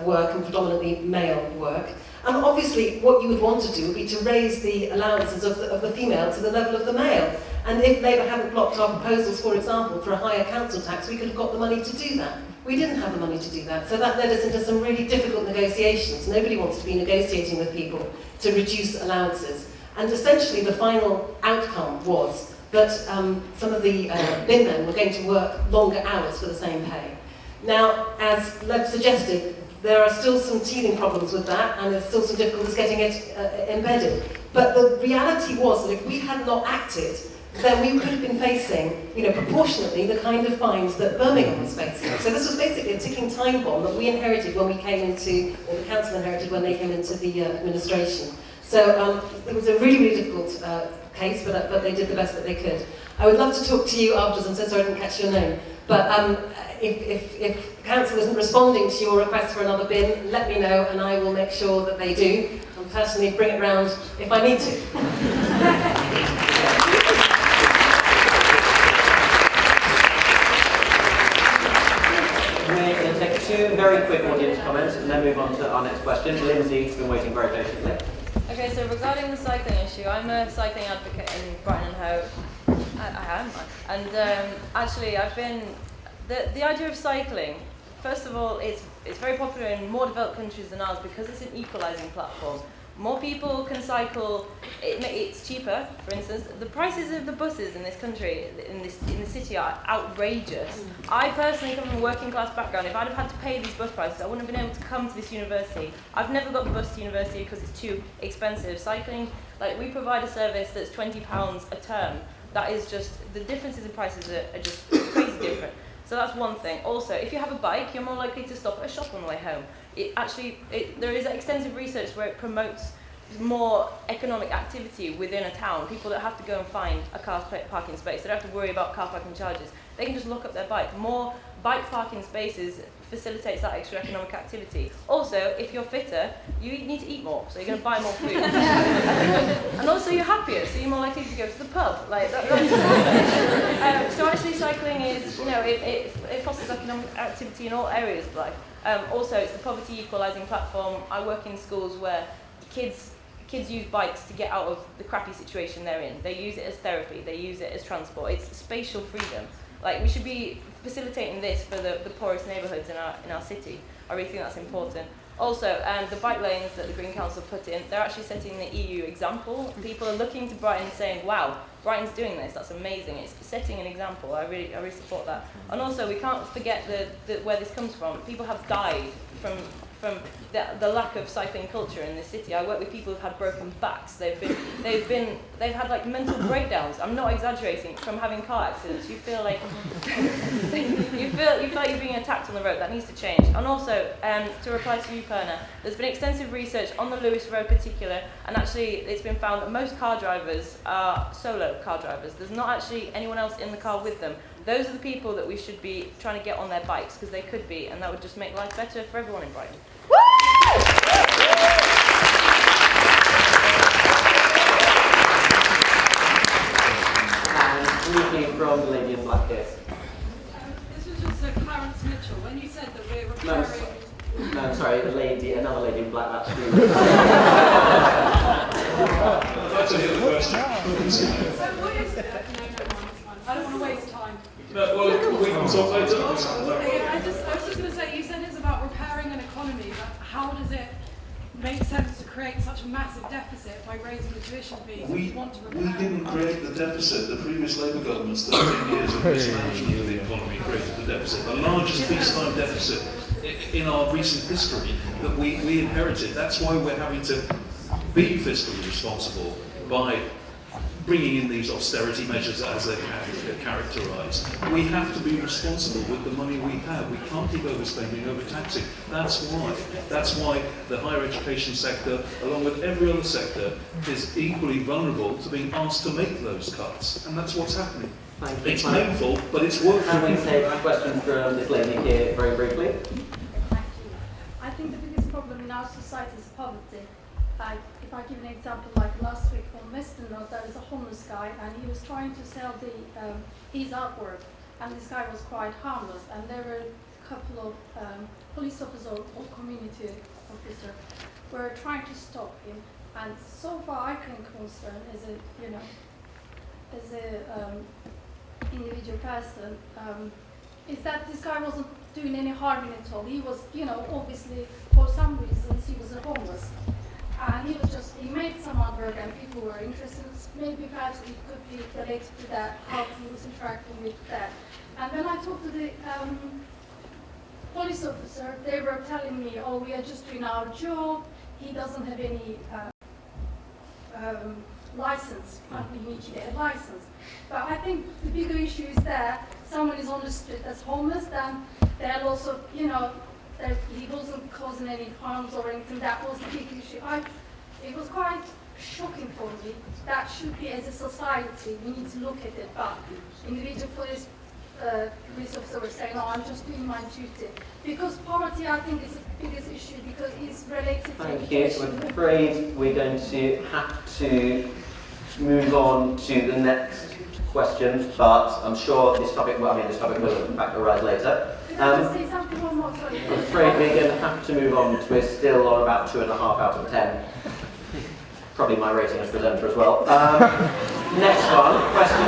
work and predominantly male work. And obviously, what you would want to do would be to raise the allowances of the female to the level of the male. And if Labour hadn't blocked our proposals, for example, for a higher council tax, we could have got the money to do that. We didn't have the money to do that, so that led us into some really difficult negotiations. Nobody wants to be negotiating with people to reduce allowances. And essentially, the final outcome was that some of the bin men were going to work longer hours for the same pay. Now, as Lev suggested, there are still some teething problems with that, and there's still some difficulties getting it embedded. But the reality was that if we had not acted, then we could have been facing, you know, proportionately the kind of fines that Birmingham was facing. So this was basically a ticking time bomb that we inherited when we came into, or the council inherited when they came into the administration. So it was a really, really difficult case, but they did the best that they could. I would love to talk to you afterwards. I'm so sorry I didn't catch your name. But if council isn't responding to your request for another bin, let me know, and I will make sure that they do. And personally bring it round if I need to. We're going to take two very quick audience comments and then move on to our next question. Lindsay's been waiting very patiently. Okay, so regarding the cycling issue, I'm a cycling advocate in Brighton and Hove. I am. And actually, I've been... The idea of cycling, first of all, it's very popular in more developed countries than ours because it's an equalising platform. More people can cycle, it's cheaper, for instance. The prices of the buses in this country, in the city, are outrageous. I personally come from a working class background. If I'd have had to pay these bus prices, I wouldn't have been able to come to this university. I've never got the bus to university because it's too expensive. Cycling, like, we provide a service that's £20 a term. That is just, the differences in prices are just crazy different. So that's one thing. Also, if you have a bike, you're more likely to stop at a shop on the way home. There is extensive research where it promotes more economic activity within a town. People don't have to go and find a car parking space. They don't have to worry about car parking charges. They can just look up their bike. More bike parking spaces facilitates that extra economic activity. Also, if you're fitter, you need to eat more, so you're going to buy more food. And also you're happier, so you're more likely to go to the pub. Like so actually cycling is, you know, it fosters economic activity in all areas of life. Also, it's the poverty equalising platform. I work in schools where kids use bikes to get out of the crappy situation they're in. They use it as therapy, they use it as transport. It's spatial freedom. Like, we should be facilitating this for the poorest neighbourhoods in our city. I really think that's important. Also, the bike lanes that the Green Council put in, they're actually setting the EU example. People are looking to Brighton saying, wow, Brighton's doing this, that's amazing. It's setting an example. I really support that. And also, we can't forget where this comes from. People have died from the lack of cycling culture in this city. I work with people who've had broken backs. They've had like mental breakdowns. I'm not exaggerating. From having car accidents, you feel like you feel like you're being attacked on the road. That needs to change. And also, to reply to you, Purna, there's been extensive research on the Lewis Road particular, and actually it's been found that most car drivers are solo car drivers. There's not actually anyone else in the car with them. Those are the people that we should be trying to get on their bikes, because they could be, and that would just make life better for everyone in Brighton. And briefly from the lady in black here. This was just Clarence Mitchell. When you said that we're repairing... No, sorry, another lady in black, that's you. I'd like to hear the question. So what is it? I don't want to waste time. No, well, we can talk later. I was just going to say, you said it's about repairing an economy, but how does it make sense to create such a massive deficit by raising the tuition fees if you want to We repair? didn't create the deficit. The previous Labour government's 13 years of mismanagement of the economy created the deficit. The largest peacetime deficit in our recent history that we inherited. That's why we're having to be fiscally responsible by bringing in these austerity measures as they're characterised. We have to be responsible with the money we have. We can't keep overspending, overtaxing. That's why the higher education sector, along with every other sector, is equally vulnerable to being asked to make those cuts. And that's what's happening. Thank you. It's painful, but it's working. Can we take a question from this lady here very briefly? Thank you. I think the biggest problem in our society is poverty. Like, if I give an example, like last week from Western Road, there is a homeless guy, and he was trying to sell his artwork, and this guy was quite harmless, and there were a couple of police officers or community officers were trying to stop him, and so far I can concern as a individual person, is that this guy wasn't doing any harm at all. He was, obviously for some reasons he was a homeless. And he made some artwork and people were interested. Maybe perhaps it could be related to that, how he was interacting with that. And when I talked to the police officer, they were telling me, oh, we are just doing our job. He doesn't have any license. We need to get a license. But I think the bigger issue is that someone is on the street as homeless, then they're also, that he wasn't causing any harms or anything. That was the big issue. It was quite shocking for me. That should be, as a society, we need to look at it. But individual police officer were saying, no, I'm just doing my duty. Because poverty, I think, is the biggest issue because it's related to education. I'm afraid we're going to have to move on to the next question, but I'm sure this topic will in fact arise later. Say something one more, sorry. I'm afraid we're going to have to move on. We're still on about 2.5 out of 10. Probably my rating as presenter as well. Next one, question.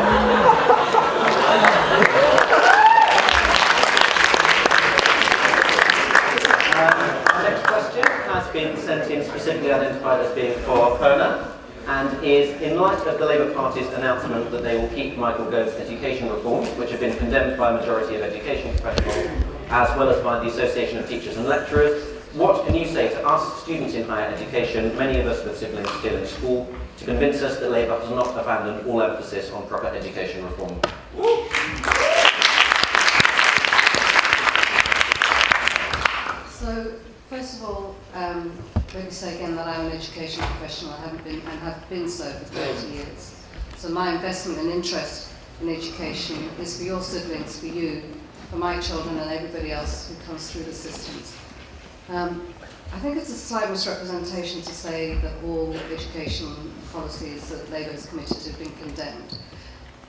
Our next question has been sent in specifically identified as being for Purna, and is in light of the Labour Party's announcement that they will keep Michael Gove's education reforms, which have been condemned by a majority of education professionals, as well as by the Association of Teachers and Lecturers. What can you say to us, students in higher education, many of us with siblings still in school, to convince us that Labour has not abandoned all emphasis on proper education reform? So, first of all, let me say again that I'm an education professional. I have been so for 30 years. So my investment and interest in education is for your siblings, for you, for my children and everybody else who comes through the systems. I think it's a slight misrepresentation to say that all education policies that Labour has committed to have been condemned.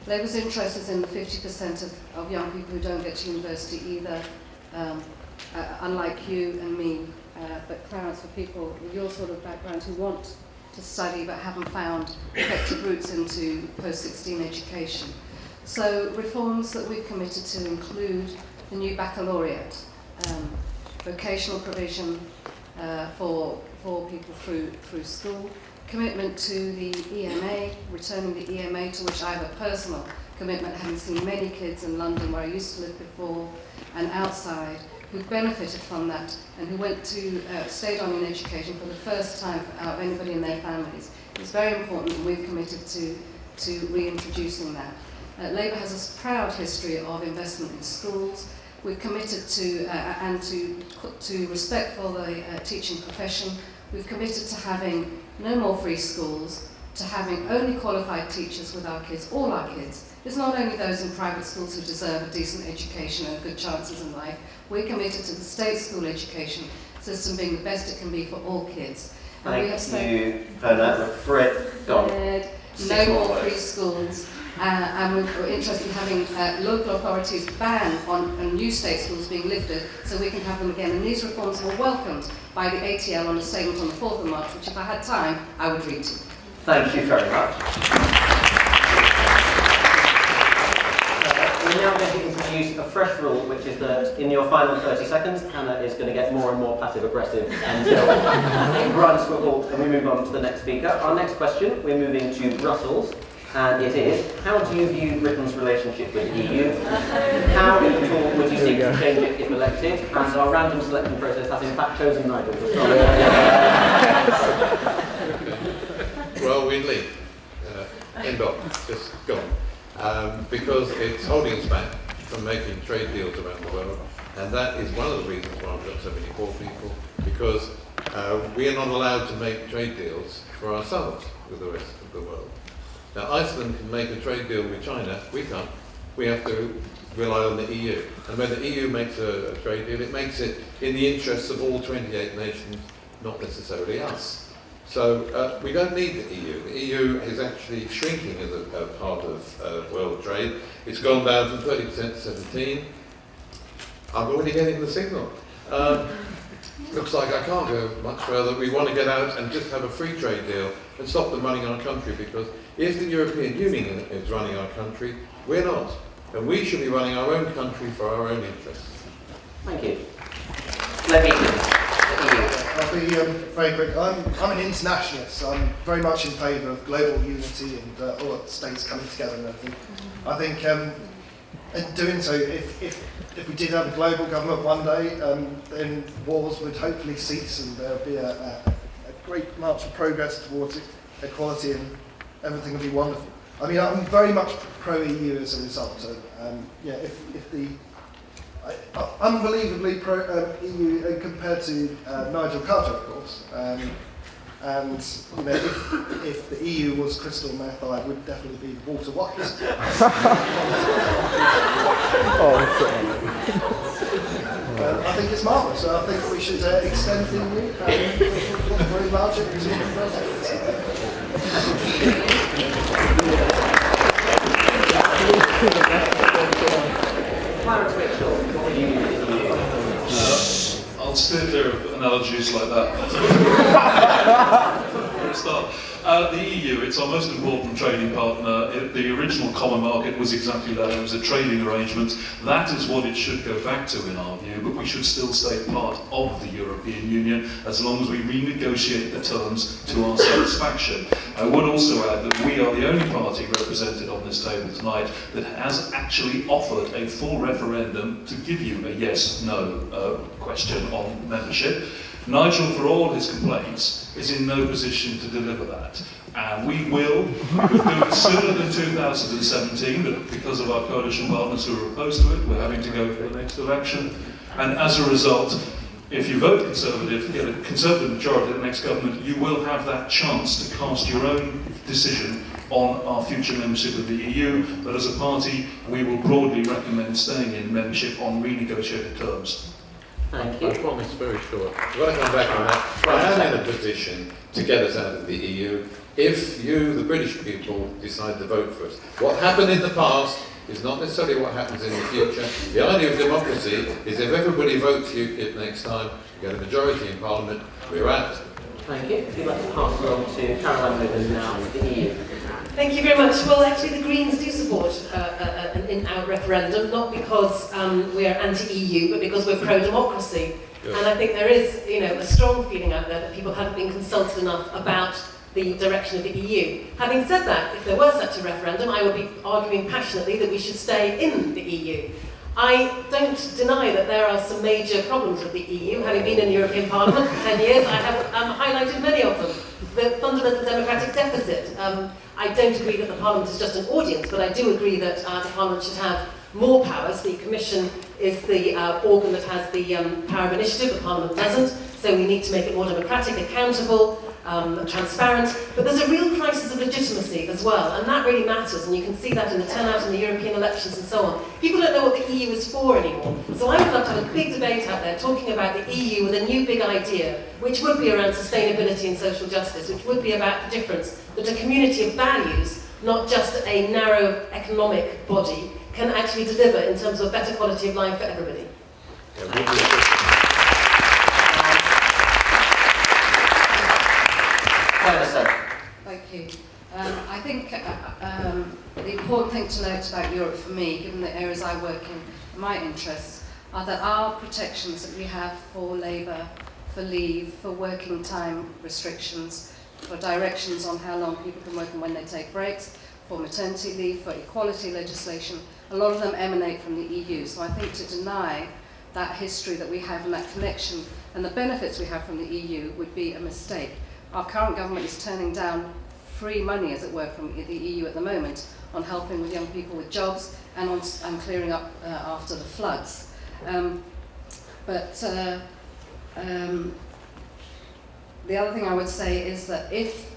Labour's interest is in the 50% of young people who don't get to university either, unlike you and me, but Clarence, for people with your sort of background who want to study but haven't found effective routes into post-16 education. So reforms that we've committed to include the new baccalaureate, vocational provision for people through school, commitment to the EMA, returning the EMA, to which I have a personal commitment, having seen many kids in London where I used to live before and outside, who benefited from that and who went to stayed on in education for the first time out of anybody in their families. It's very important, and we've committed to reintroducing that. Labour has a proud history of investment in schools. We've committed to and to respect for the teaching profession. We've committed to having no more free schools, to having only qualified teachers with our kids, all our kids. It's not only those in private schools who deserve a decent education and good chances in life. We're committed to the state school education system being the best it can be for all kids. And we have you, Purna. no more free schools. And we're interested in having local authorities ban on new state schools being lifted so we can have them again. And these reforms were welcomed by the ATL on a statement on the 4th of March, which if I had time, I would read to you. Thank you very much. we're now going to introduce a fresh rule, which is that in your final 30 seconds, Hannah is going to get more and more passive-aggressive until it runs to a halt and we move on to the next speaker. Our next question, we're moving to Brussels, and it is, how do you view Britain's relationship with the EU? How, if at all, would you seek to change it if elected? And our random selection process has in fact chosen Nigel to start. Well, we leave. End of. Just gone. Because it's holding us back from making trade deals around the world. And that is one of the reasons why we've got so many poor people, because we are not allowed to make trade deals for ourselves with the rest of the world. Now, Iceland can make a trade deal with China, we can't. We have to rely on the EU. And when the EU makes a trade deal, it makes it in the interests of all 28 nations, not necessarily us. So we don't need the EU. The EU is actually shrinking as a part of world trade. It's gone down from 30% to 17%. I'm already getting the signal. Looks like I can't go much further. We want to get out and just have a free trade deal and stop them running our country, because if the European Union is running our country, we're not. And we should be running our own country for our own interests. Thank you. Let me I'll be very quick. I'm an internationalist, so I'm very much in favour of global unity and all the states coming together and everything. I think in doing so, if we did have a global government one day, then wars would hopefully cease and there would be a great march of progress towards equality and everything would be wonderful. I mean, I'm very much pro-EU as a result. So, yeah, if the unbelievably pro-EU compared to Nigel Carter, of course. And you know, if the EU was crystal meth, I would definitely be Walter White. I think it's marvellous. So I think we should extend the EU very large. Clarence, what would you use? I'll steer clear of analogies like that. For a start. The EU, it's our most important trading partner. The original common market was exactly that. It was a trading arrangement. That is what it should go back to in our view, but we should still stay part of the European Union as long as we renegotiate the terms to our satisfaction. I would also add that we are the only party represented on this table tonight that has actually offered a full referendum to give you a yes-no question on membership. Nigel, for all his complaints, is in no position to deliver that. And we will do it sooner than 2017, but because of our coalition partners who are opposed to it, we're having to go for the next election. And as a result, if you vote Conservative, get a Conservative majority in the next government, you will have that chance to cast your own decision on our future membership of the EU. But as a party, we will broadly recommend staying in membership on renegotiated terms. Thank you. I promise very short. I've got to come back on that. I am in a position to get us out of the EU if you, the British people, decide to vote for us. What happened in the past is not necessarily what happens in the future. The idea of democracy is if everybody votes UKIP next time, you get a majority in Parliament, we're out. Thank you. If you'd like to pass along to Caroline Webber now with the EU. Thank you very much. Well, actually, the Greens do support an in-out referendum, not because we are anti-EU, but because we're pro-democracy. Yes. And I think there is, you know, a strong feeling out there that people haven't been consulted enough about the direction of the EU. Having said that, if there were such a referendum, I would be arguing passionately that we should stay in the EU. I don't deny that there are some major problems with the EU. Having been in the European Parliament for 10 years, I have highlighted many of them. The fundamental democratic deficit. I don't agree that the Parliament is just an audience, but I do agree that the Parliament should have more powers. The Commission is the organ that has the power of initiative, the Parliament doesn't, so we need to make it more democratic, accountable, transparent. But there's a real crisis of legitimacy as well, and that really matters, and you can see that in the turnout in the European elections and so on. People don't know what the EU is for anymore. So I would love to have a big debate out there talking about the EU with a new big idea, which would be around sustainability and social justice, which would be about the difference that a community of values, not just a narrow economic body, can actually deliver in terms of a better quality of life for everybody. Thank you. I think the important thing to note about Europe for me, given the areas I work in, my interests, are that our protections that we have for labour, for leave, for working time restrictions, for directions on how long people can work and when they take breaks, for maternity leave, for equality legislation, a lot of them emanate from the EU. So I think to deny that history that we have and that connection and the benefits we have from the EU would be a mistake. Our current government is turning down free money, as it were, from the EU at the moment on helping with young people with jobs and on clearing up after the floods. The other thing I would say is that if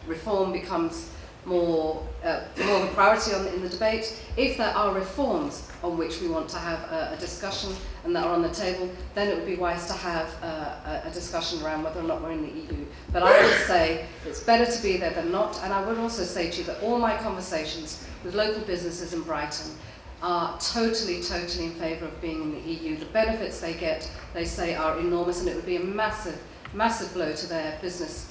reform becomes more of a priority in the debate, if there are reforms on which we want to have a discussion and that are on the table, then it would be wise to have a discussion around whether or not we're in the EU. But I would say it's better to be there than not, and I would also say to you that all my conversations with local businesses in Brighton are totally in favour of being in the EU. The benefits they get, they say, are enormous, and it would be a massive blow to their business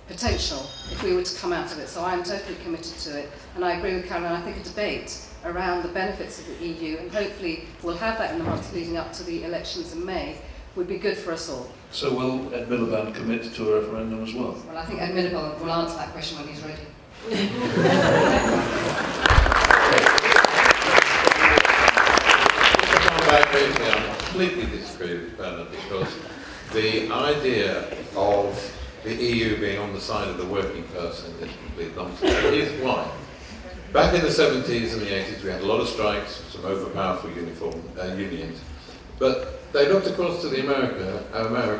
potential if we were to come out of it. So I'm totally committed to it, and I agree with Caroline. I think a debate around the benefits of the EU, and hopefully we'll have that in the months leading up to the elections in May, would be good for us all. So will Ed Miliband commit to a referendum as well? Well, I think Ed Miliband will answer that question when he's ready. I completely disagree with Bernard, because the idea of the EU being on the side of the working person is complete nonsense. Here's why. Back in the 70s and the 80s, we had a lot of strikes, some overpowerful unions, but they looked across to America,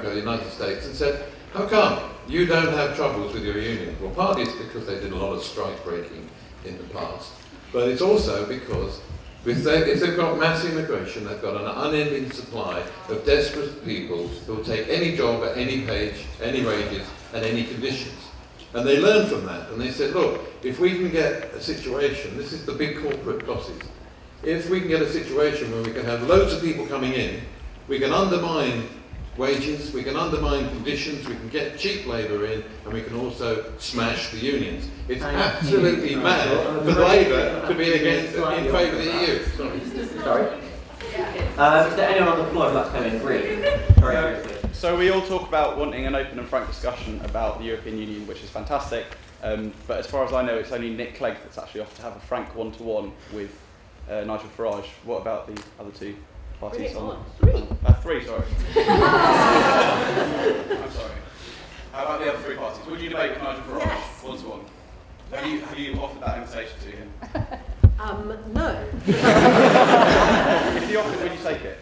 the United States, and said, how come you don't have troubles with your union? Well, partly it's because they did a lot of strike breaking in the past, but it's also because if they've got mass immigration, they've got an unending supply of desperate people who will take any job at any wage, any wages, and any conditions. And they learned from that, and they said, look, if we can get a situation, this is the big corporate bosses, if we can get a situation where we can have loads of people coming in, we can undermine wages, we can undermine conditions, we can get cheap labour in, and we can also smash the unions. It's absolutely mad for Labour to be in favour of the EU. Sorry. Is there anyone on the floor who'd like to come in? Really? Very briefly. So we all talk about wanting an open and frank discussion about the European Union, which is fantastic. But as far as I know, it's only Nick Clegg that's actually off to have a frank one-to-one with Nigel Farage. What about the other two parties? Three, sorry. I'm sorry. How about the other three parties? Would you debate with Nigel Farage? Yes. One-to-one. Have you offered that invitation to him? No. If he offered, would you take it?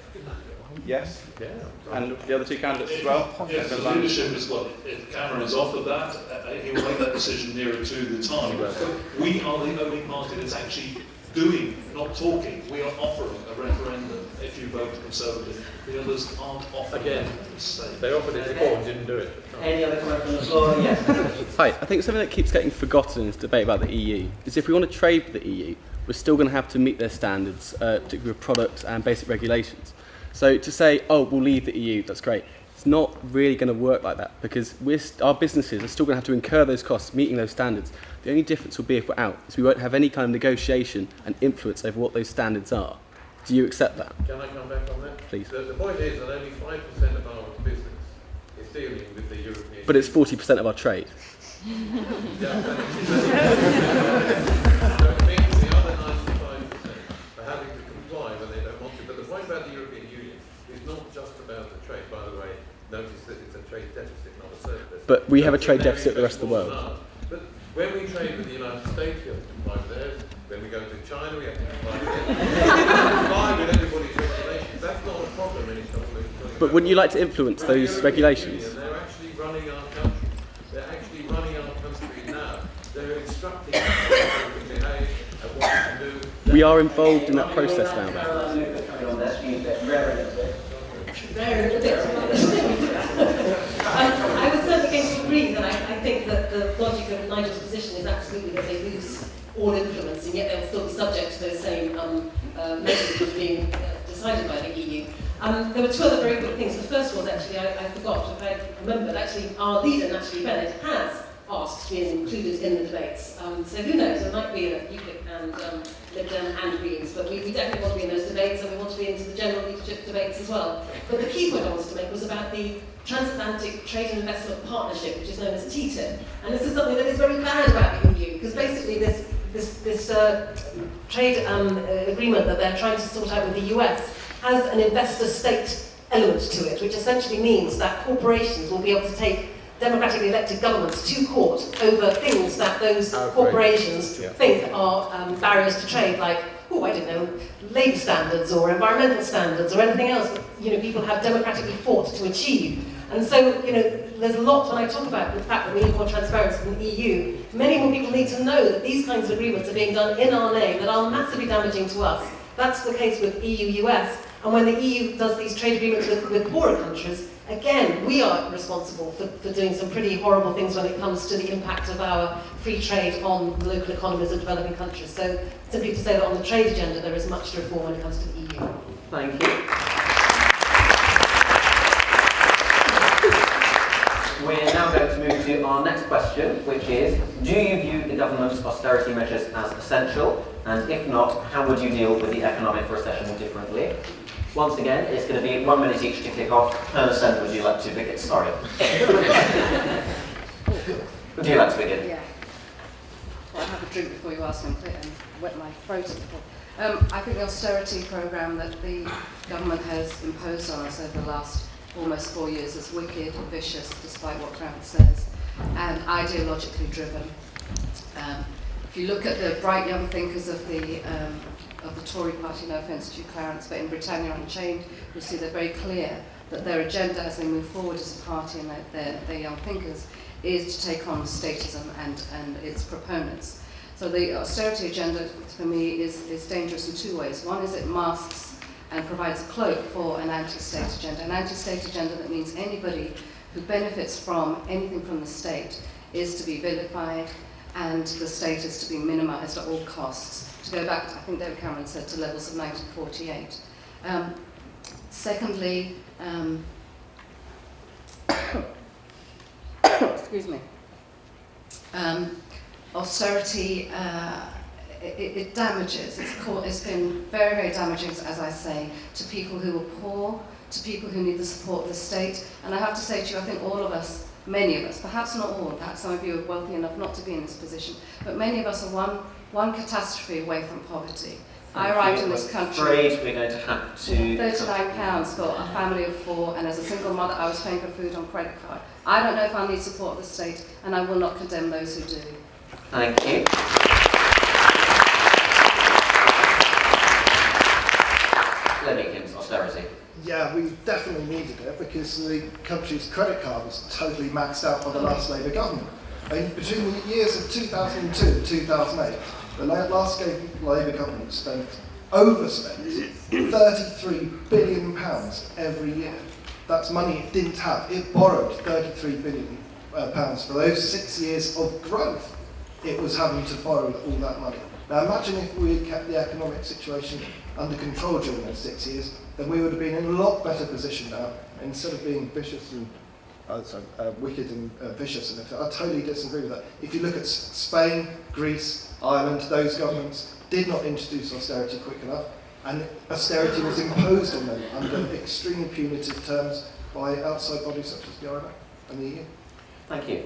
Yes? Yeah. And the other two candidates as well? Yes, the leadership has got, if Cameron has offered that, he will make that decision nearer to the time. We are the only party that's actually doing, not talking. We are offering a referendum if you vote Conservative. The others aren't offering. Again, they offered it before and didn't do it. Any other comments on the floor? Yes. Hi, I think something that keeps getting forgotten in this debate about the EU is if we want to trade with the EU, we're still going to have to meet their standards, particularly with products and basic regulations. So to say, oh, we'll leave the EU, that's great. It's not really going to work like that, because our businesses are still going to have to incur those costs, meeting those standards. The only difference will be if we're out, is we won't have any kind of negotiation and influence over what those standards are. Do you accept that? Can I come back on that? Please. The point is that only 5% of our business is dealing with the European. But it's 40% of our trade. So it means the other 95% are having to comply when they don't want to. But the point about the European Union is not just about the trade. By the way, notice that it's a trade deficit, not a surplus. But we have a trade deficit with the rest of the world. But when we trade with the United States, we have to comply with theirs. When we go to China, we have to comply with theirs. Comply with everybody's regulations. That's not a problem anymore. But wouldn't you like to influence those regulations? They're actually running our country. They're actually running our country now. They're instructing us how we can behave and what we can do. We are involved in that process now. I was certainly going to agree that I think that the logic of Nigel's position is absolutely that they lose all influence, and yet they'll still be subject to those same measures that are being decided by the EU. There were two other very quick things. The first was actually, I forgot, I remembered, actually our leader, Natalie Bennett, has asked to be included in the debates. So who knows, there might be a UKIP and Lib Dem and Greens, but we definitely want to be in those debates, and we want to be into the general leadership debates as well. But the key point I wanted to make was about the Transatlantic Trade and Investment Partnership, which is known as TTIP. And this is something that is very bad about the EU, because basically this trade agreement that they're trying to sort out with the US has an investor-state element to it, which essentially means that corporations will be able to take democratically elected governments to court over things that those corporations think are barriers to trade, like, I don't know, labour standards or environmental standards or anything else that people have democratically fought to achieve. And so, there's a lot when I talk about the fact that we need more transparency in the EU. Many more people need to know that these kinds of agreements are being done in our name that are massively damaging to us. That's the case with EU-US. And when the EU does these trade agreements with poorer countries, again, we are responsible for doing some pretty horrible things when it comes to the impact of our free trade on the local economies of developing countries. So simply to say that on the trade agenda, there is much to reform when it comes to the EU. Thank you. We're now going to move to our next question, which is, do you view the government's austerity measures as essential? And if not, how would you deal with the economic recession differently? Once again, it's going to be 1 minute each to kick off. Purna Sen, would you like to begin? Sorry. Would you like to begin? Yeah. Well, I'll have a drink before you ask me and wet my throat a little. I think the austerity programme that the government has imposed on us over the last almost 4 years is wicked, vicious, despite what Clarence says, and ideologically driven. If you look at the bright young thinkers of the Tory party, no offence to you, Clarence, but in Britannia Unchained, you'll see they're very clear that their agenda as they move forward as a party and their young thinkers is to take on statism and its proponents. So the austerity agenda, for me, is dangerous in two ways. One is it masks and provides a cloak for an anti-state agenda. An anti-state agenda that means anybody who benefits from anything from the state is to be vilified, and the state is to be minimised at all costs. To go back, I think David Cameron said, to levels of 1948. Secondly, excuse me, austerity, it damages. It's been very, very damaging, as I say, to people who are poor, to people who need the support of the state. And I have to say to you, I think all of us, many of us, perhaps not all, perhaps some of you are wealthy enough not to be in this position, but many of us are one catastrophe away from poverty. I arrived in this country. We're going to have to. £39 for a family of 4, and as a single mother, I was paying for food on credit card. I don't know if I need support of the state, and I will not condemn those who do. Thank you. Eakins, austerity. Yeah, we definitely needed it because the country's credit card was totally maxed out by the last Labour government. And between the years of 2002 and 2008, the last Labour government overspent £33 billion every year. That's money it didn't have. It borrowed £33 billion for those 6 years of growth. It was having to borrow all that money. Now imagine if we had kept the economic situation under control during those 6 years, then we would have been in a lot better position now. Instead of being vicious and wicked and vicious, and I totally disagree with that. If you look at Spain, Greece, Ireland, those governments did not introduce austerity quick enough, and austerity was imposed on them under extremely punitive terms by outside bodies such as the IMF and the EU. Thank you.